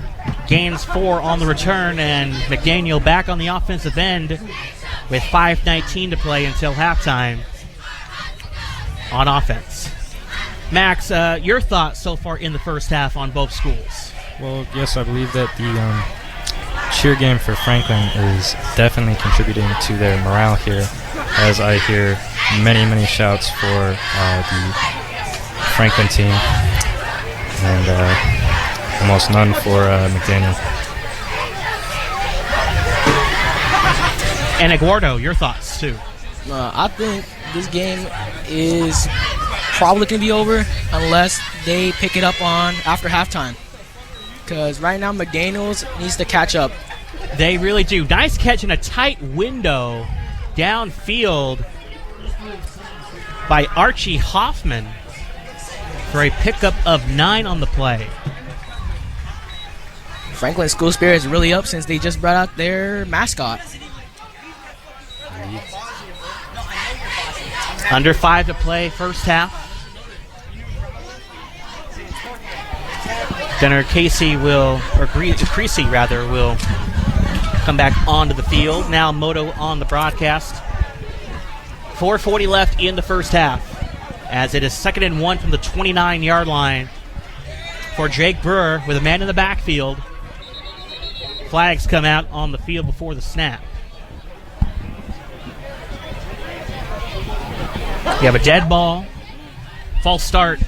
gains 4 on the return, and McDaniel back on the offensive end with 5:19 to play until halftime on offense. Max, your thoughts so far in the first half on both schools? Well, yes, I believe that the cheer game for Franklin is definitely contributing to their morale here, as I hear many shouts for the Franklin team, and almost none for McDaniel. And Eduardo, your thoughts too? I think this game is probably going to be over unless they pick it up on after halftime. Because right now McDaniels needs to catch up. They really do. Nice catch in a tight window downfield by Archie Hoffman for a pickup of 9 on the play. Franklin school spirit is really up since they just brought out their mascot. Under 5 to play, first half. Gunnar Creasy will come back onto the field. Now Moto on the broadcast. 4:40 left in the first half, as it is 2nd and 1 from the 29-yard line for Jake Brewer with a man in the backfield. Flags come out on the field before the snap. We have a dead ball, false start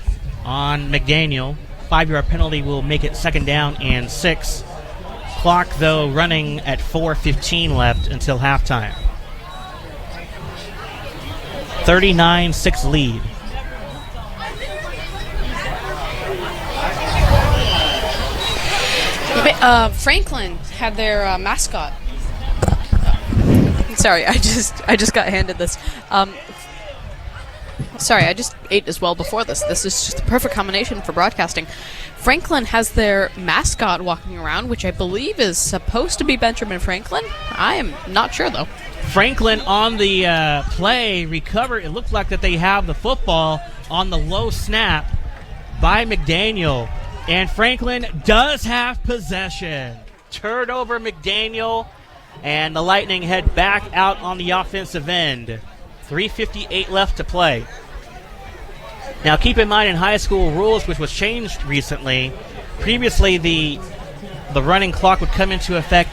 on McDaniel. 5-yard penalty will make it 2nd down and 6. Clock, though, running at 4:15 left until halftime. 39-6 lead. Franklin had their mascot. Sorry, I just got handed this. Sorry, I just ate as well before this. This is just the perfect combination for broadcasting. Franklin has their mascot walking around, which I believe is supposed to be Benjamin Franklin. I am not sure, though. Franklin on the play, recovered. It looked like that they have the football on the low snap by McDaniel. And Franklin does have possession. Turnover McDaniel, and the Lightning head back out on the offensive end. 3:58 left to play. Now keep in mind, in high school rules, which was changed recently, previously the running clock would come into effect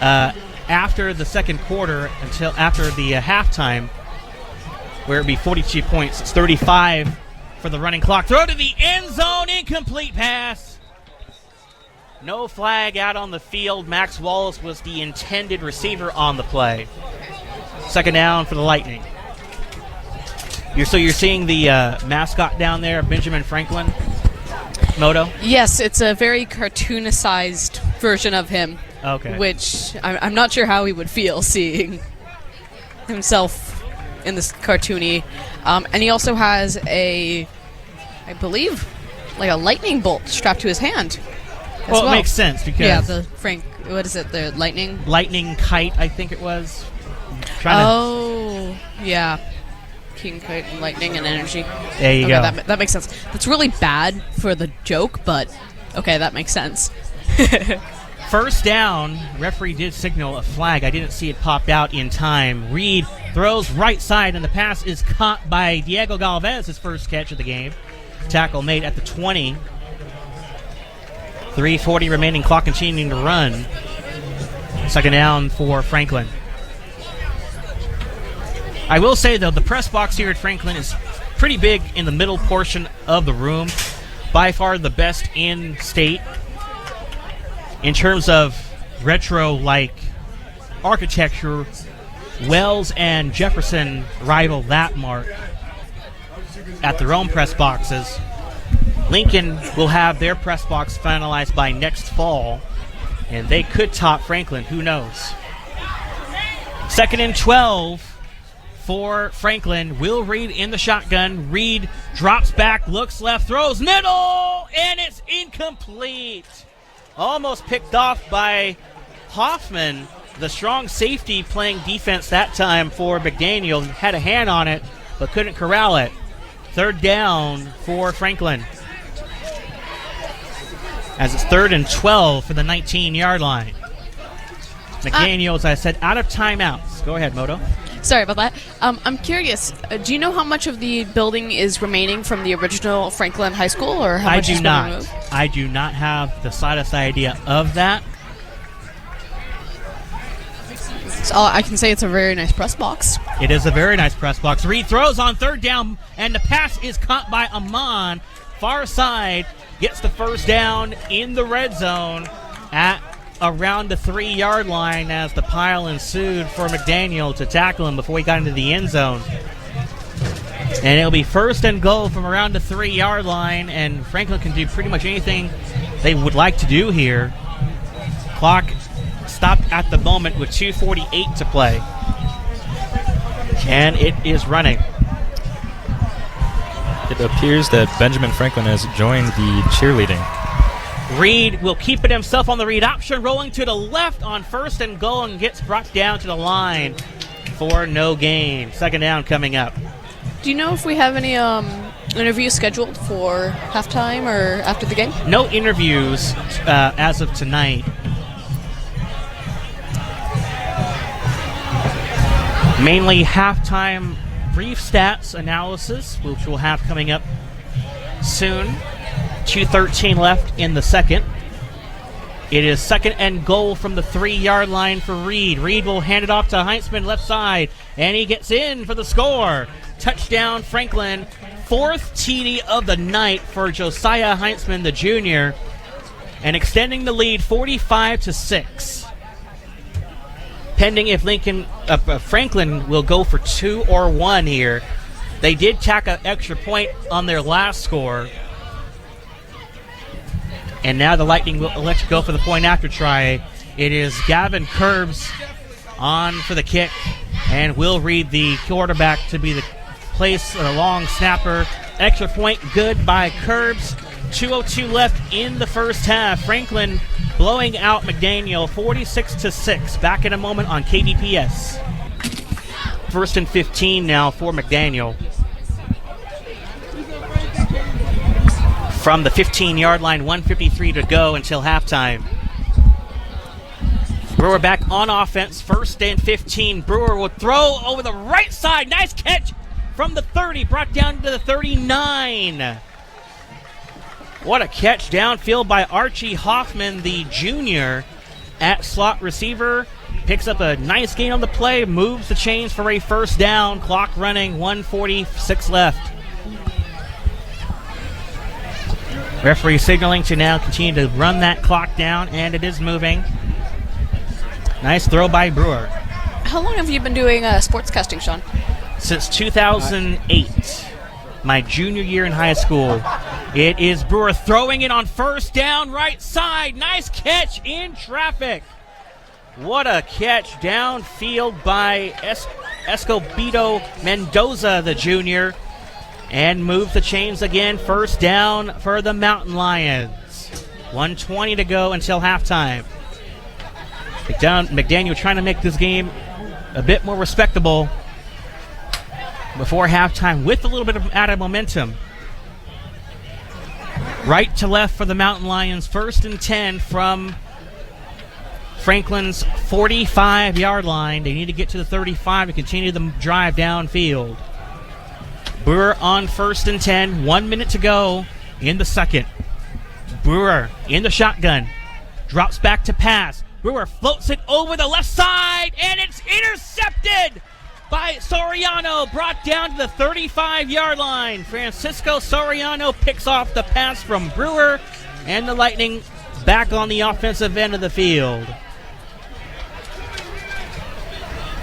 after the second quarter until after the halftime, where it would be 42 points. It's 35 for the running clock. Throw to the end zone, incomplete pass. No flag out on the field. Max Wallace was the intended receiver on the play. 2nd down for the Lightning. You're seeing the mascot down there, Benjamin Franklin, Moto? Yes, it's a very cartoonicized version of him. Okay. Which I'm not sure how he would feel seeing himself in this cartoony. And he also has I believe, like a lightning bolt strapped to his hand. Well, it makes sense because... Yeah, what is it, the lightning? Lightning kite, I think it was. Yeah. King Kite and lightning and energy. There you go. That makes sense. That's really bad for the joke, but okay, that makes sense. First down, referee did signal a flag. I didn't see it popped out in time. Reed throws right side, and the pass is caught by Diego Galvez, his first catch of the game. Tackle made at the 20. 3:40 remaining, clock continuing to run. 2nd down for Franklin. I will say, though, the press box here at Franklin is pretty big in the middle portion of the room. By far the best in state. In terms of retro-like architecture, Wells and Jefferson rival that mark at their own press boxes. Lincoln will have their press box finalized by next fall, and they could top Franklin. Who knows? 2nd and 12 for Franklin. Will Reed in the shotgun. Reed drops back, looks left, throws middle, and it's incomplete. Almost picked off by Hoffman, the strong safety playing defense that time for McDaniel. Had a hand on it, but couldn't corral it. 3rd down for Franklin, as it's 3rd and 12 for the 19-yard line. McDaniel, as I said, out of timeouts. Go ahead, Moto. Sorry about that. I'm curious. Do you know how much of the building is remaining from the original Franklin High School, or how much has been removed? I do not have the slightest idea of that. So I can say it's a very nice press box. It is a very nice press box. Reed throws on 3rd down, and the pass is caught by Amon. Far side, gets the first down in the red zone at around the 3-yard line, as the pile ensued for McDaniel to tackle him before he got into the end zone. And it'll be 1st and goal from around the 3-yard line, and Franklin can do pretty much anything they would like to do here. Clock stopped at the moment with 2:48 to play. And it is running. It appears that Benjamin Franklin has joined the cheerleading. Reed will keep it himself on the read option, rolling to the left on first and goal and gets brought down to the line for no gain. Second down coming up. Do you know if we have any interviews scheduled for halftime or after the game? No interviews as of tonight. Mainly halftime brief stats analysis, which we'll have coming up soon. 2:13 left in the second. It is second and goal from the 3-yard line for Reed. Reed will hand it off to Heinzman left side, and he gets in for the score. Touchdown Franklin. 4th TD of the night for Josiah Heinzman, the junior, and extending the lead 45-6. Pending if Franklin will go for 2 or 1 here. They did tack an extra point on their last score. And now the Lightning will let you go for the point after try. It is Gavin Curbs on for the kick, and Will Reed, the quarterback, to be the place a long snapper. Extra point good by Curbs. 2:02 left in the first half. Franklin blowing out McDaniel 46-6. Back in a moment on KBPS. First and 15 now for McDaniel. From the 15-yard line, 1:53 to go until halftime. Brewer back on offense, first and 15. Brewer will throw over the right side. Nice catch from the 30, brought down to the 39. What a catch downfield by Archie Hoffman, the junior, at slot receiver. Picks up a nice gain on the play, moves the chains for a first down. Clock running, 1:46 left. Referee signaling to now continue to run that clock down, and it is moving. Nice throw by Brewer. How long have you been doing sportscasting, Sean? Since 2008, my junior year in high school. It is Brewer throwing it on first down, right side. Nice catch in traffic. What a catch downfield by Escobedo Mendoza, the junior. And move the chains again. First down for the Mountain Lions. 1:20 to go until halftime. McDaniel trying to make this game a bit more respectable before halftime with a little bit of added momentum. Right to left for the Mountain Lions. First and 10 from Franklin's 45-yard line. They need to get to the 35 to continue the drive downfield. Brewer on first and 10. 1 minute to go in the second. Brewer in the shotgun. Drops back to pass. Brewer floats it over the left side, and it's intercepted by Soriano. Brought down to the 35-yard line. Francisco Soriano picks off the pass from Brewer, and the Lightning back on the offensive end of the field.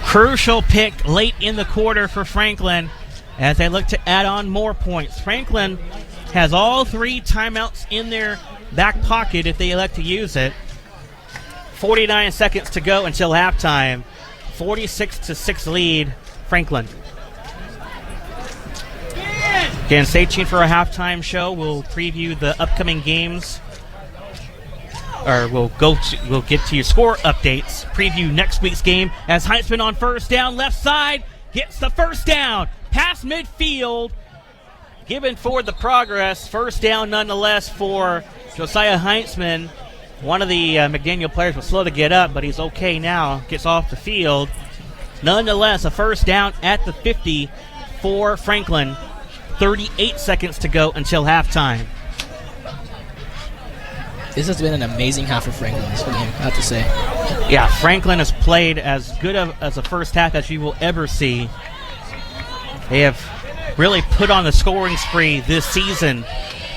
Crucial pick late in the quarter for Franklin as they look to add on more points. Franklin has all 3 timeouts in their back pocket if they elect to use it. 49 seconds to go until halftime. 46-6 lead, Franklin. Again, stay tuned for a halftime show. We'll preview the upcoming games. Or we'll get to your score updates. Preview next week's game as Heinzman on first down, left side, gets the first down. Past midfield, giving forward the progress. First down nonetheless for Josiah Heinzman. One of the McDaniel players was slow to get up, but he's okay now. Gets off the field. Nonetheless, a first down at the 50 for Franklin. 38 seconds to go until halftime. This has been an amazing half for Franklin this game, I have to say. Yeah, Franklin has played as good as a first half as you will ever see. They have really put on the scoring spree this season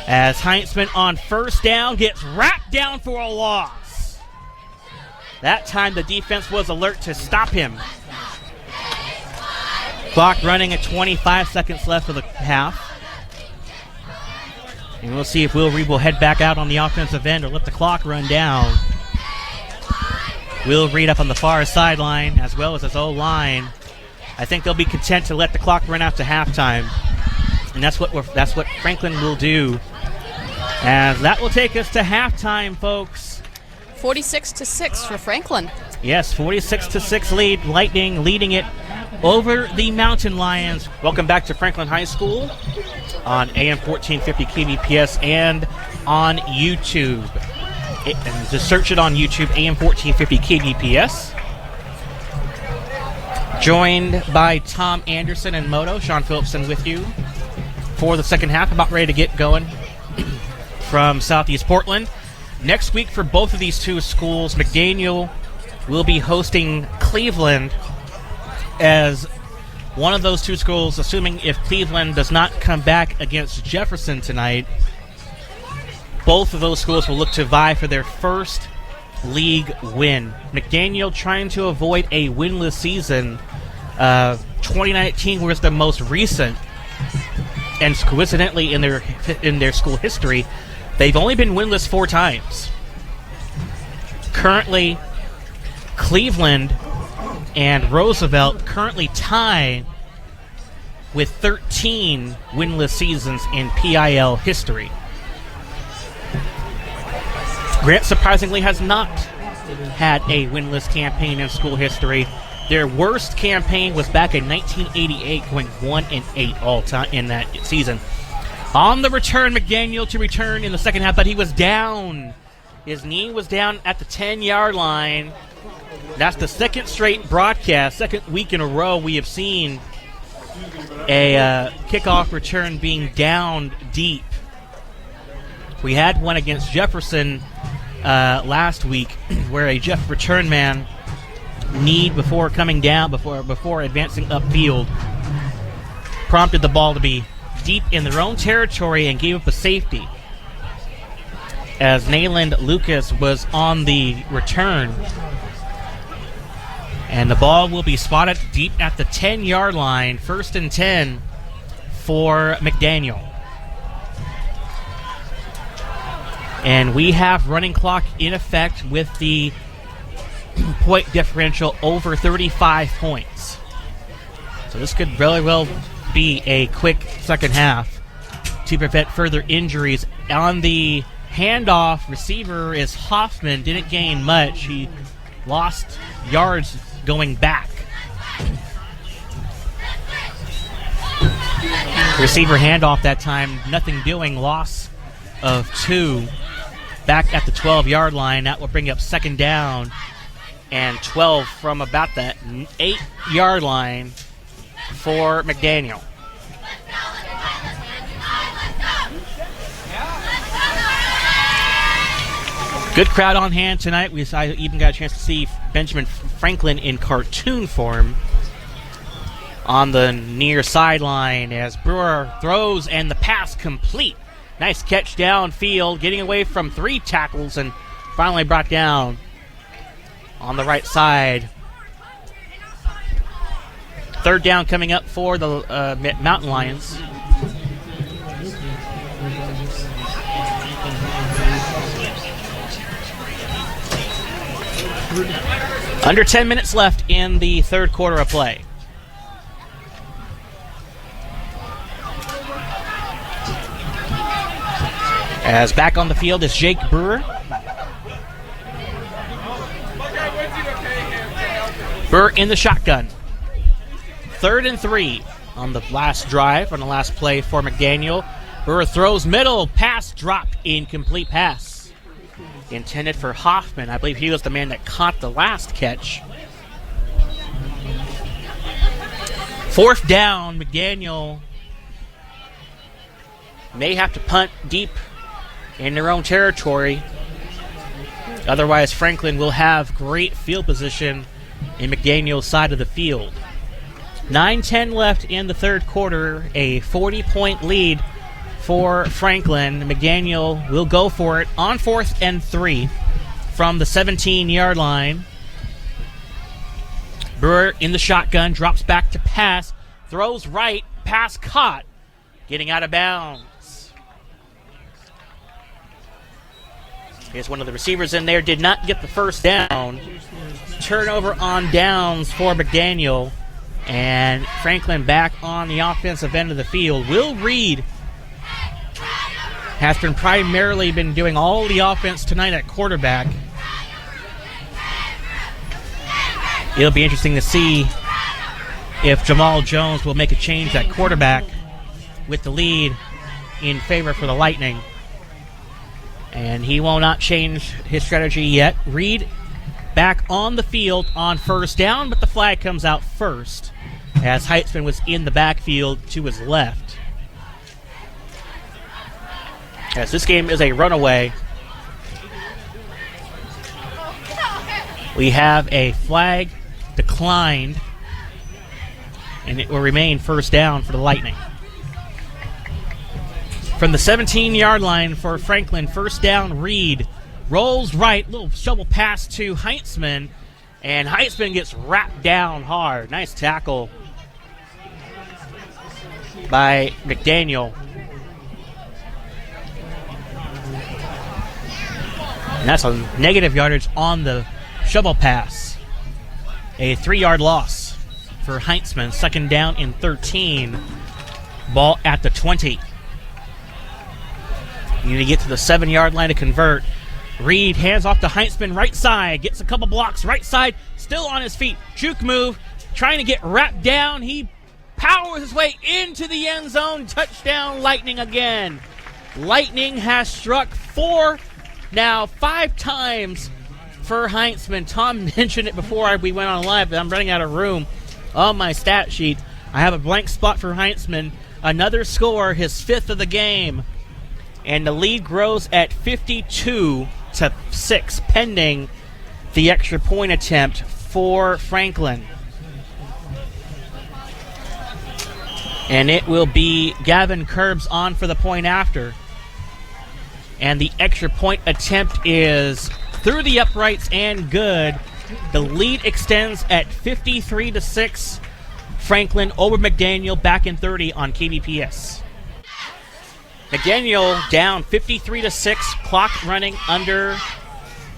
as Heinzman on first down gets wrapped down for a loss. That time the defense was alert to stop him. Clock running at 25 seconds left of the half. And we'll see if Will Reed will head back out on the offensive end or let the clock run down. Will Reed up on the far sideline as well as his O-line. I think they'll be content to let the clock run out to halftime. And that's what Franklin will do As that will take us to halftime, folks. 46-6 for Franklin. Yes, 46-6 lead. Lightning leading it over the Mountain Lions. Welcome back to Franklin High School on AM 1450 KBPS and on YouTube. And just search it on YouTube, AM 1450 KBPS. Joined by Tom Anderson and Moto. Sean Philipsen with you for the second half. About ready to get going from Southeast Portland. Next week for both of these two schools, McDaniel will be hosting Cleveland as one of those two schools, assuming if Cleveland does not come back against Jefferson tonight, both of those schools will look to vie for their first league win. McDaniel trying to avoid a winless season. 2019 was the most recent, and coincidentally in their school history, they've only been winless 4 times. Currently, Cleveland and Roosevelt currently tie with 13 winless seasons in PIL history. Grant, surprisingly, has not had a winless campaign in school history. Their worst campaign was back in 1988, going 1-8 all time in that season. On the return, McDaniel to return in the second half, but he was down. His knee was down at the 10-yard line. That's the second straight broadcast, second week in a row we have seen a kickoff return being down deep. We had one against Jefferson last week where a Jeff return man kneed before coming down, before advancing upfield, prompted the ball to be deep in their own territory and gave up a safety. As Nayland Lucas was on the return. And the ball will be spotted deep at the 10-yard line, 1st and 10 for McDaniel. And we have running clock in effect with the point differential over 35 points. So this could really well be a quick second half to prevent further injuries. On the handoff, receiver is Hoffman. Didn't gain much. He lost yards going back. Receiver handoff that time, nothing doing, loss of 2. Back at the 12-yard line, that will bring up second down and 12 from about the 8-yard line for McDaniel. Good crowd on hand tonight. I even got a chance to see Benjamin Franklin in cartoon form on the near sideline as Brewer throws and the pass complete. Nice catch downfield, getting away from 3 tackles and finally brought down on the right side. Third down coming up for the Mountain Lions. Under 10 minutes left in the third quarter of play. As back on the field is Jake Brewer. Brewer in the shotgun. 3rd and 3 on the last drive, on the last play for McDaniel. Brewer throws middle, pass dropped, incomplete pass. Intended for Hoffman. I believe he was the man that caught the last catch. 4th down, McDaniel may have to punt deep in their own territory. Otherwise, Franklin will have great field position in McDaniel's side of the field. 9:10 left in the third quarter, a 40-point lead for Franklin. McDaniel will go for it on 4th and 3 from the 17-yard line. Brewer in the shotgun, drops back to pass, throws right, pass caught, getting out of bounds. Here's one of the receivers in there, did not get the first down. Turnover on downs for McDaniel. And Franklin back on the offensive end of the field. Will Reed has primarily been doing all the offense tonight at quarterback. It'll be interesting to see if Jamal Jones will make a change at quarterback with the lead in favor for the Lightning. And he will not change his strategy yet. Reed back on the field on first down, but the flag comes out first as Heitzman was in the backfield to his left. As this game is a runaway, we have a flag declined, and it will remain first down for the Lightning. From the 17-yard line for Franklin, first down, Reed rolls right, little shovel pass to Heitzman, and Heitzman gets wrapped down hard. Nice tackle by McDaniel. And that's a negative yardage on the shovel pass. A 3-yard loss for Heitzman. Second down and 13. Ball at the 20. You need to get to the 7-yard line to convert. Reed hands off to Heitzman, right side. Gets a couple blocks, right side. Still on his feet. Juke move. Trying to get wrapped down. He powers his way into the end zone. Touchdown, Lightning again. Lightning has struck 5 times for Heitzman. Tom mentioned it before we went on live, but I'm running out of room on my stat sheet. I have a blank spot for Heitzman. Another score, his 5th of the game. And the lead grows at 52-6, pending the extra point attempt for Franklin. And it will be Gavin Curbs on for the point after. And the extra point attempt is through the uprights and good. The lead extends at 53-6. Franklin over McDaniel, back in 30 on KBPS. McDaniel down 53-6. Clock running under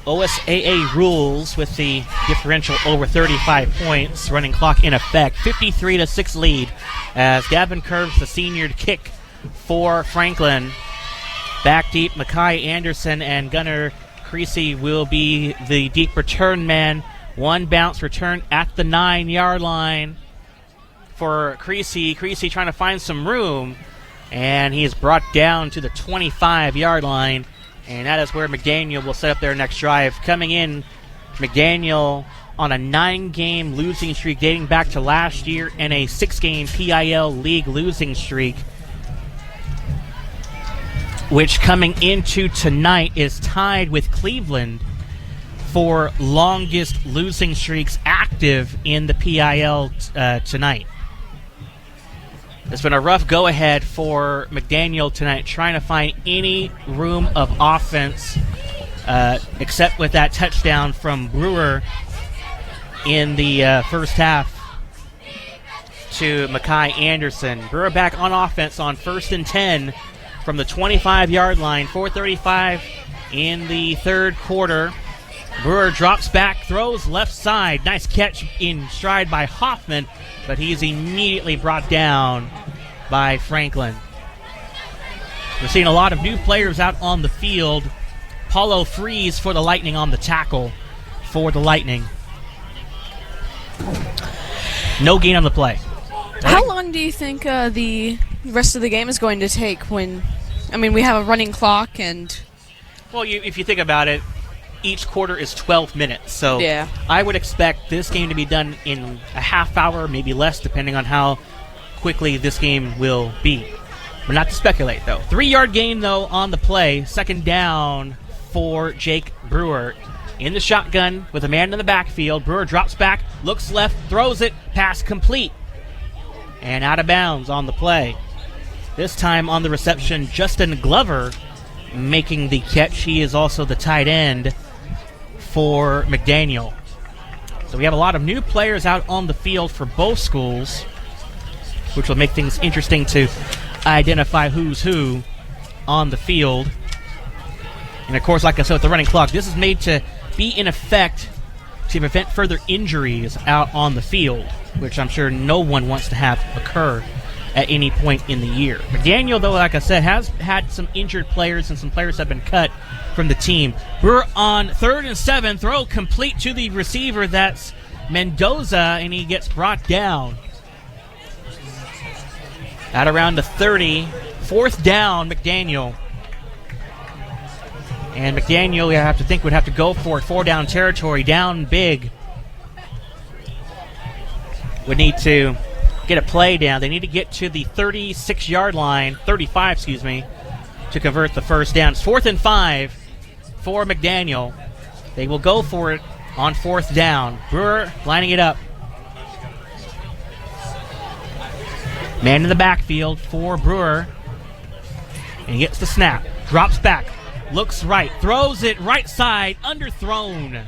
OSAA rules with the differential over 35 points. Running clock in effect. 53-6 lead as Gavin Curbs, the senior, kick for Franklin. Back deep, Makai Anderson and Gunnar Creasy will be the deep return man. One bounce return at the 9-yard line for Creasy. Creasy trying to find some room, and he is brought down to the 25-yard line, and that is where McDaniel will set up their next drive. Coming in, McDaniel on a 9-game losing streak dating back to last year and a 6-game PIL league losing streak, which coming into tonight is tied with Cleveland for longest losing streaks active in the PIL tonight. It's been a rough go-ahead for McDaniel tonight, trying to find any room of offense except with that touchdown from Brewer in the first half to Makai Anderson. Brewer back on offense on 1st and 10 from the 25-yard line. 4:35 in the third quarter. Brewer drops back, throws left side. Nice catch in stride by Hoffman, but he's immediately brought down by Franklin. We're seeing a lot of new players out on the field. Paulo Freeze for the Lightning on the tackle for the Lightning. No gain on the play. How long do you think the rest of the game is going to take when, we have a running clock and... Well, if you think about it, each quarter is 12 minutes. So yeah. I would expect this game to be done in a half hour, maybe less, depending on how quickly this game will be. But not to speculate, though. 3-yard gain, though, on the play. Second down for Jake Brewer. In the shotgun with a man in the backfield. Brewer drops back, looks left, throws it, pass complete. And out of bounds on the play. This time on the reception, Justin Glover making the catch. He is also the tight end for McDaniel. So we have a lot of new players out on the field for both schools, which will make things interesting to identify who's who on the field. And of course, like I said, with the running clock, this is made to be in effect to prevent further injuries out on the field, which I'm sure no one wants to have occur at any point in the year. McDaniel, though, like I said, has had some injured players and some players have been cut from the team. Brewer on 3rd and 7, throw complete to the receiver. That's Mendoza, and he gets brought down at around the 30. 4th down, McDaniel. And McDaniel, you have to think, would have to go for it. 4-down territory, down big. Would need to get a play down. They need to get to the 36-yard line, 35, excuse me, to convert the first down. It's 4th and 5 for McDaniel. They will go for it on 4th down. Brewer lining it up. Man in the backfield for Brewer. And he gets the snap. Drops back. Looks right. Throws it right side. Underthrown.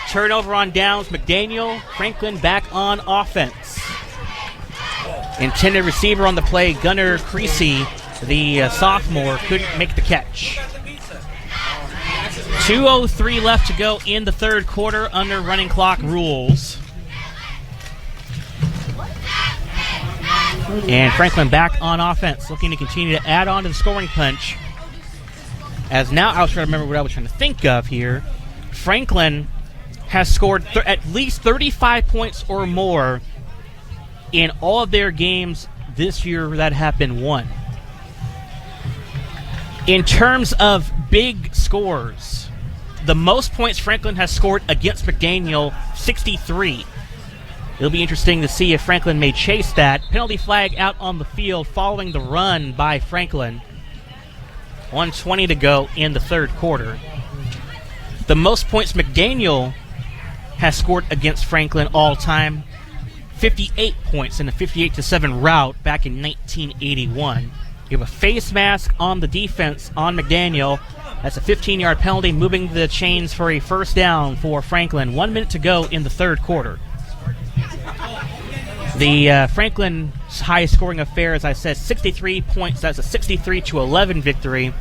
Turnover on downs. McDaniel. Franklin back on offense. Intended receiver on the play. Gunnar Creasy, the sophomore, couldn't make the catch. 2:03 left to go in the 3rd quarter under running clock rules. And Franklin back on offense, looking to continue to add on to the scoring punch. As now, I was trying to remember what I was trying to think of here. Franklin has scored at least 35 points or more in all of their games this year that have been won. In terms of big scores, the most points Franklin has scored against McDaniel, 63. It'll be interesting to see if Franklin may chase that. Penalty flag out on the field following the run by Franklin. 1:20 to go in the 3rd quarter. The most points McDaniel has scored against Franklin all time, 58 points in a 58-7 rout back in 1981. You have a face mask on the defense on McDaniel. That's a 15-yard penalty, moving the chains for a first down for Franklin. 1 minute to go in the 3rd quarter. The Franklin's highest scoring affair, as I said, 63 points. That's a 63-11 victory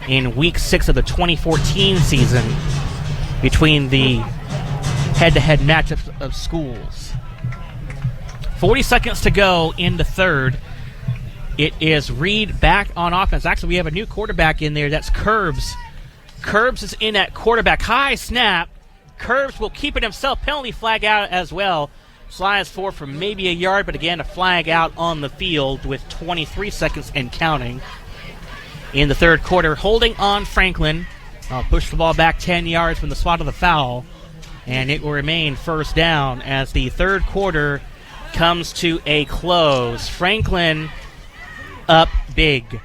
in Week 6 of the 2014 season between the head-to-head matchups of schools. 40 seconds to go in the 3rd. It is Reed back on offense. Actually, we have a new quarterback in there. That's Curbs. Curbs is in at quarterback. High snap. Curbs will keep it himself. Penalty flag out as well. Slides forward for maybe a yard, but again, a flag out on the field with 23 seconds and counting. In the 3rd quarter, holding on Franklin. Push the ball back 10 yards from the spot of the foul, and it will remain first down as the 3rd quarter comes to a close. Franklin up big.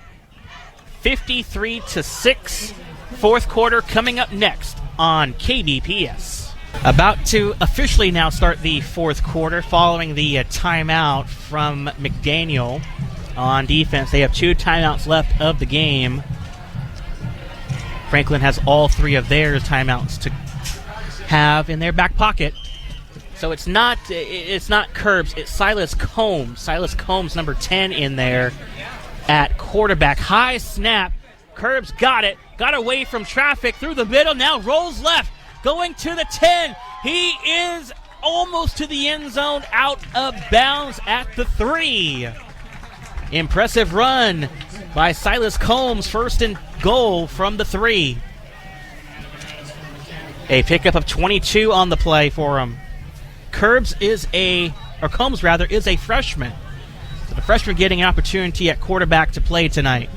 53-6. 4th quarter coming up next on KBPS. About to officially now start the 4th quarter following the timeout from McDaniel on defense. They have 2 timeouts left of the game. Franklin has all 3 of their timeouts to have in their back pocket. So it's not Curbs, it's Silas Combs. Silas Combs, number 10 in there at quarterback. High snap. Curbs got it. Got away from traffic through the middle. Now rolls left. Going to the 10. He is almost to the end zone. Out of bounds at the 3. Impressive run by Silas Combs. 1st and goal from the 3. A pickup of 22 on the play for him. Combs is a freshman. So the freshman getting an opportunity at quarterback to play tonight.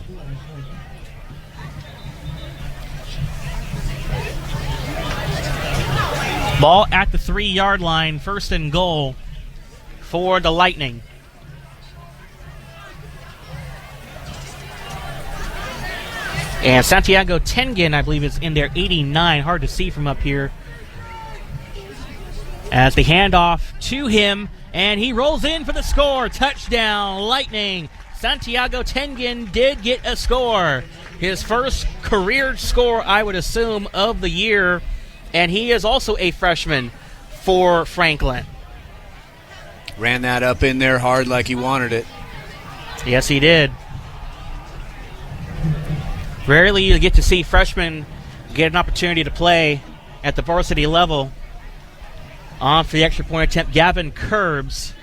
Ball at the 3-yard line, 1st and goal for the Lightning. And Santiago Tengen, I believe, is in there, 89. Hard to see from up here. As the handoff to him, and he rolls in for the score. Touchdown, Lightning. Santiago Tengen did get a score. His first career score, I would assume, of the year. And he is also a freshman for Franklin. Ran that up in there hard like he wanted it. Yes, he did. Rarely you get to see freshmen get an opportunity to play at the varsity level. On for the extra point attempt, Gavin Curbs.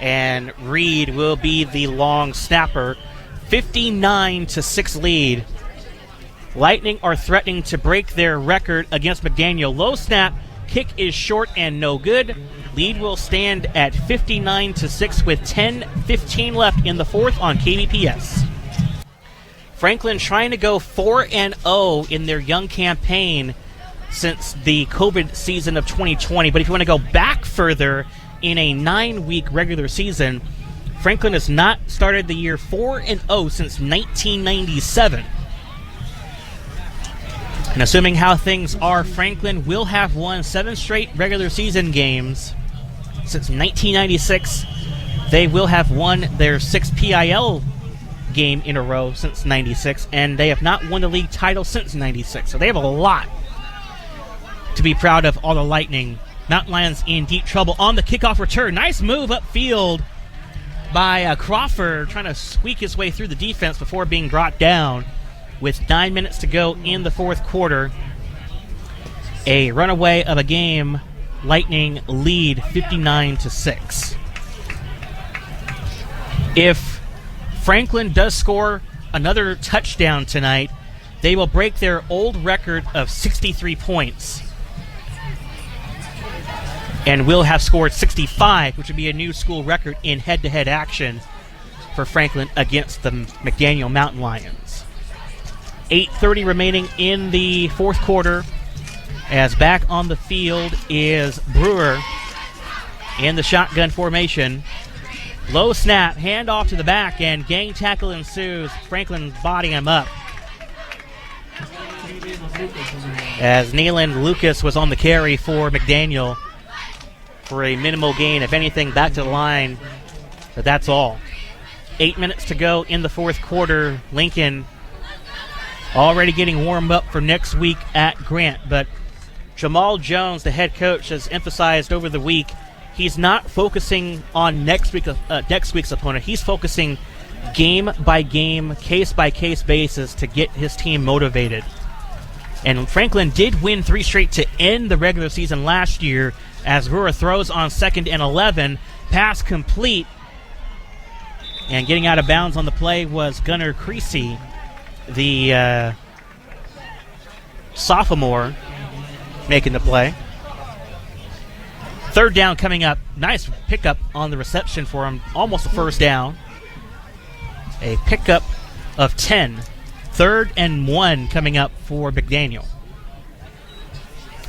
and Reed will be the long snapper. 59-6 lead. Lightning are threatening to break their record against McDaniel. Low snap, kick is short and no good. Lead will stand at 59-6 with 10:15 left in the fourth on KBPS. Franklin trying to go 4-0 in their young campaign since the COVID season of 2020. But if you want to go back further in a 9-week regular season, Franklin has not started the year 4-0 since 1997. And assuming how things are, Franklin will have won 7 straight regular season games since 1996. They will have won their 6th PIL game in a row since 96, and they have not won the league title since 96. So they have a lot to be proud of, all the Lightning. Mountain Lions in deep trouble on the kickoff return. Nice move upfield by Crawford, trying to squeak his way through the defense before being brought down. With 9 minutes to go in the fourth quarter, a runaway of a game. Lightning lead 59-6. If Franklin does score another touchdown tonight, they will break their old record of 63 points and will have scored 65, which would be a new school record in head-to-head action for Franklin against the McDaniel Mountain Lions. 8:30 remaining in the fourth quarter, as back on the field is Brewer in the shotgun formation. Low snap, handoff to the back, and gang tackle ensues. Franklin bodying him up, as Nayland Lucas was on the carry for McDaniel for a minimal gain. If anything, back to the line, but that's all. 8 minutes to go in the fourth quarter. Lincoln already getting warmed up for next week at Grant, but Jamal Jones, the head coach, has emphasized over the week he's not focusing on next week's opponent. He's focusing game by game, case by case basis to get his team motivated. And Franklin did win 3 straight to end the regular season last year, as Brewer throws on 2nd and 11, pass complete, and getting out of bounds on the play was Gunnar Creasy, the sophomore, making the play. Third down coming up. Nice pickup on the reception for him. Almost a first down. A pickup of 10. 3rd and 1 coming up for McDaniel.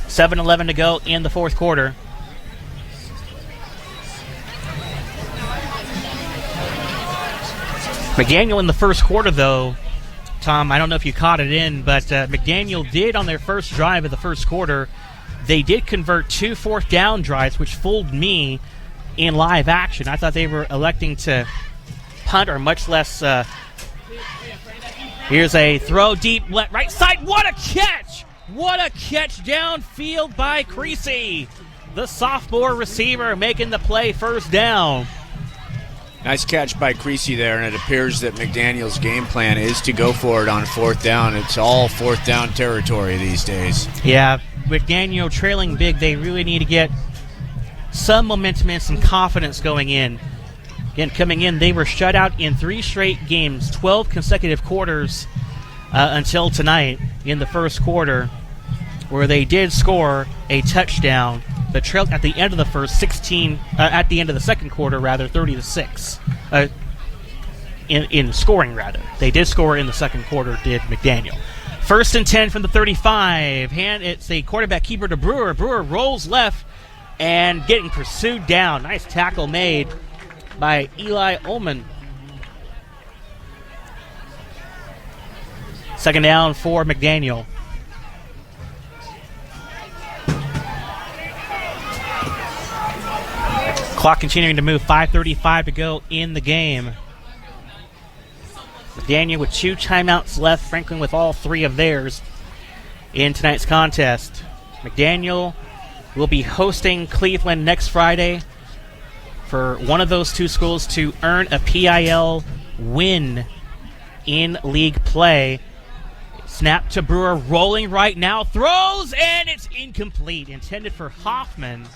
7:11 to go in the fourth quarter. McDaniel in the first quarter, though, Tom, I don't know if you caught it in, but McDaniel did on their first drive of the first quarter. They did convert 2 fourth down drives, which fooled me in live action. I thought they were electing to punt, or much less. Here's a throw deep right side. What a catch! What a catch downfield by Creasy, the sophomore receiver, making the play, first down. Nice catch by Creasy there, and it appears that McDaniel's game plan is to go for it on 4th down. It's all 4th down territory these days. Yeah, McDaniel trailing big. They really need to get some momentum and some confidence going in. Again, coming in, they were shut out in 3 straight games, 12 consecutive quarters until tonight in the first quarter, where they did score a touchdown. The trail at the end of the at the end of the second quarter, rather, 30-6. In scoring, rather. They did score in the second quarter, did McDaniel. 1st and 10 from the 35. It's a quarterback keeper to Brewer. Brewer rolls left and getting pursued down. Nice tackle made by Eli Ullman. 2nd down for McDaniel. Clock continuing to move, 5:35 to go in the game. McDaniel with 2 timeouts left, Franklin with all 3 of theirs in tonight's contest. McDaniel will be hosting Cleveland next Friday for one of those 2 schools to earn a PIL win in league play. Snap to Brewer, rolling right now, throws, and it's incomplete. Intended for Hoffman.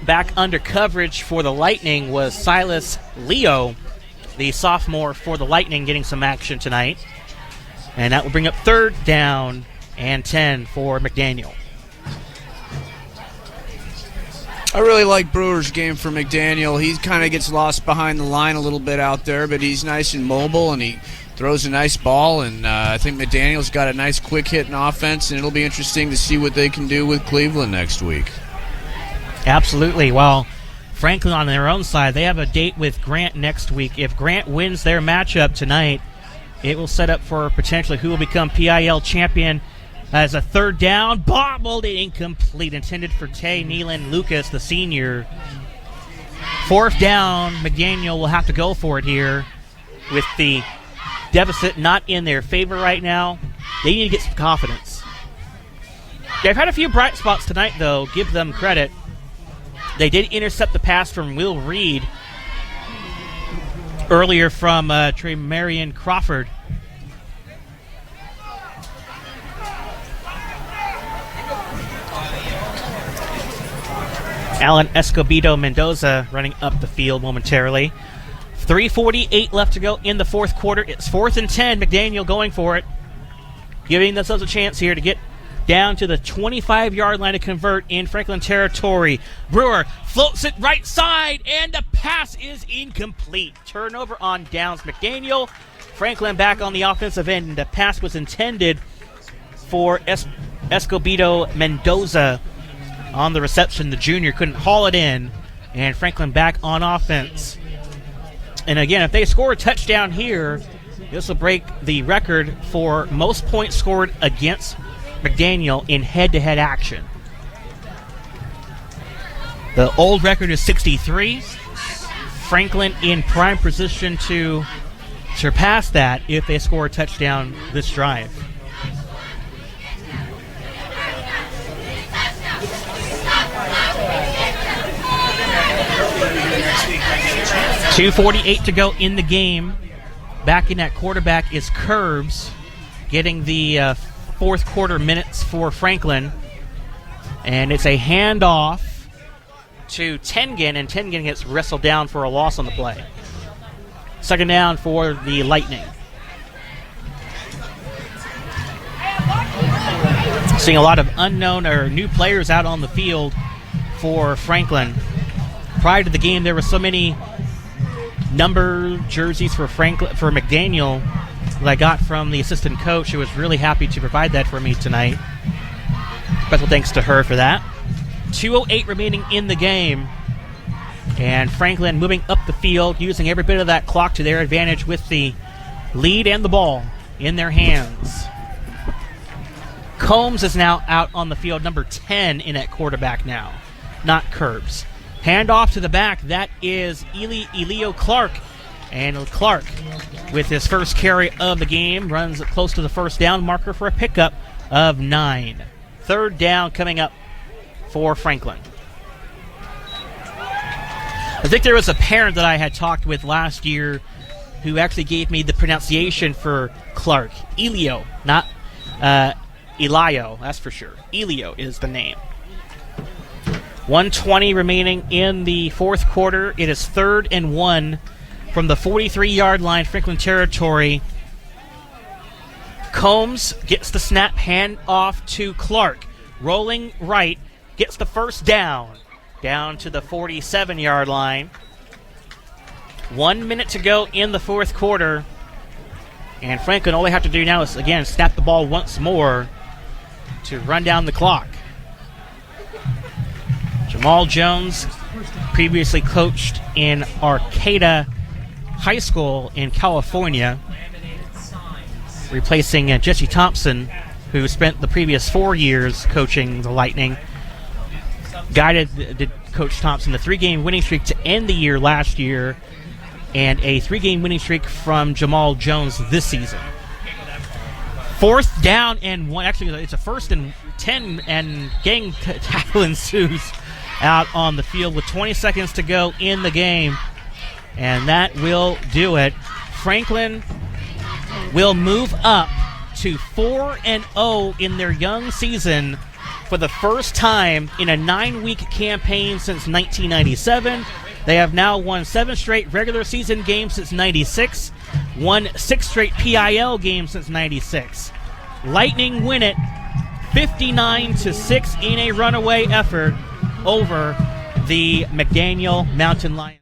Back under coverage for the Lightning was Silas Leo, the sophomore for the Lightning, getting some action tonight. And that will bring up 3rd down and 10 for McDaniel. I really like Brewer's game for McDaniel. He kind of gets lost behind the line a little bit out there, but he's nice and mobile, and he throws a nice ball. And I think McDaniel's got a nice quick hitting offense, and it'll be interesting to see what they can do with Cleveland next week. Absolutely. Well, Franklin on their own side, they have a date with Grant next week. If Grant wins their matchup tonight, it will set up for potentially who will become PIL champion. As a 3rd down, bobbled, incomplete, intended for Tay Nealon Lucas, the senior. 4th down, McDaniel will have to go for it here with the deficit not in their favor right now. They need to get some confidence. They've had a few bright spots tonight, though. Give them credit. They did intercept the pass from Will Reed earlier from Trey Marion Crawford. Alan Escobedo Mendoza running up the field momentarily. 3:48 left to go in the 4th quarter. It's 4th and 10. McDaniel going for it, giving themselves a chance here to get down to the 25-yard line to convert in Franklin territory. Brewer floats it right side, and the pass is incomplete. Turnover on downs. McDaniel. Franklin back on the offensive end, and the pass was intended for Escobedo Mendoza. On the reception, the junior couldn't haul it in, and Franklin back on offense. And again, if they score a touchdown here, this will break the record for most points scored against McDaniel in head-to-head action. The old record is 63. Franklin in prime position to surpass that if they score a touchdown this drive. 2:48 to go in the game. Backing at quarterback is Curbs, getting the 4th quarter minutes for Franklin. And it's a handoff to Tengen, and Tengen gets wrestled down for a loss on the play. 2nd down for the Lightning. Seeing a lot of unknown or new players out on the field for Franklin. Prior to the game, there were so many number jerseys for McDaniel that I got from the assistant coach, who was really happy to provide that for me tonight. Special thanks to her for that. 2:08 remaining in the game, and Franklin moving up the field, using every bit of that clock to their advantage with the lead and the ball in their hands. Combs is now out on the field, number 10 in at quarterback now, not Curbs. Handoff to the back, that is Elio Clark. And Clark, with his first carry of the game, runs close to the 1st down marker for a pickup of 9. 3rd down coming up for Franklin. I think there was a parent that I had talked with last year who actually gave me the pronunciation for Clark. Elio, not Elio, that's for sure. Elio is the name. 1:20 remaining in the 4th quarter. It is 3rd and 1 from the 43-yard line, Franklin territory. Combs gets the snap, hand off to Clark. Rolling right, gets the 1st down to the 47-yard line. 1 minute to go in the 4th quarter. And Franklin, all they have to do now is, again, snap the ball once more to run down the clock. Jamal Jones, previously coached in Arcata High School in California, replacing Jesse Thompson, who spent the previous 4 years coaching the Lightning. Guided Coach Thompson a 3-game winning streak to end the year last year, and a 3-game winning streak from Jamal Jones this season. 4th down and 1. Actually, it's a 1st and 10, and gang tackle ensues out on the field with 20 seconds to go in the game. And that will do it. Franklin will move up to 4-0 in their young season for the first time in a 9-week campaign since 1997. They have now won 7 straight regular season games since 96, won 6 straight PIL games since 96. Lightning win it 59-6 in a runaway effort over the McDaniel Mountain Lions.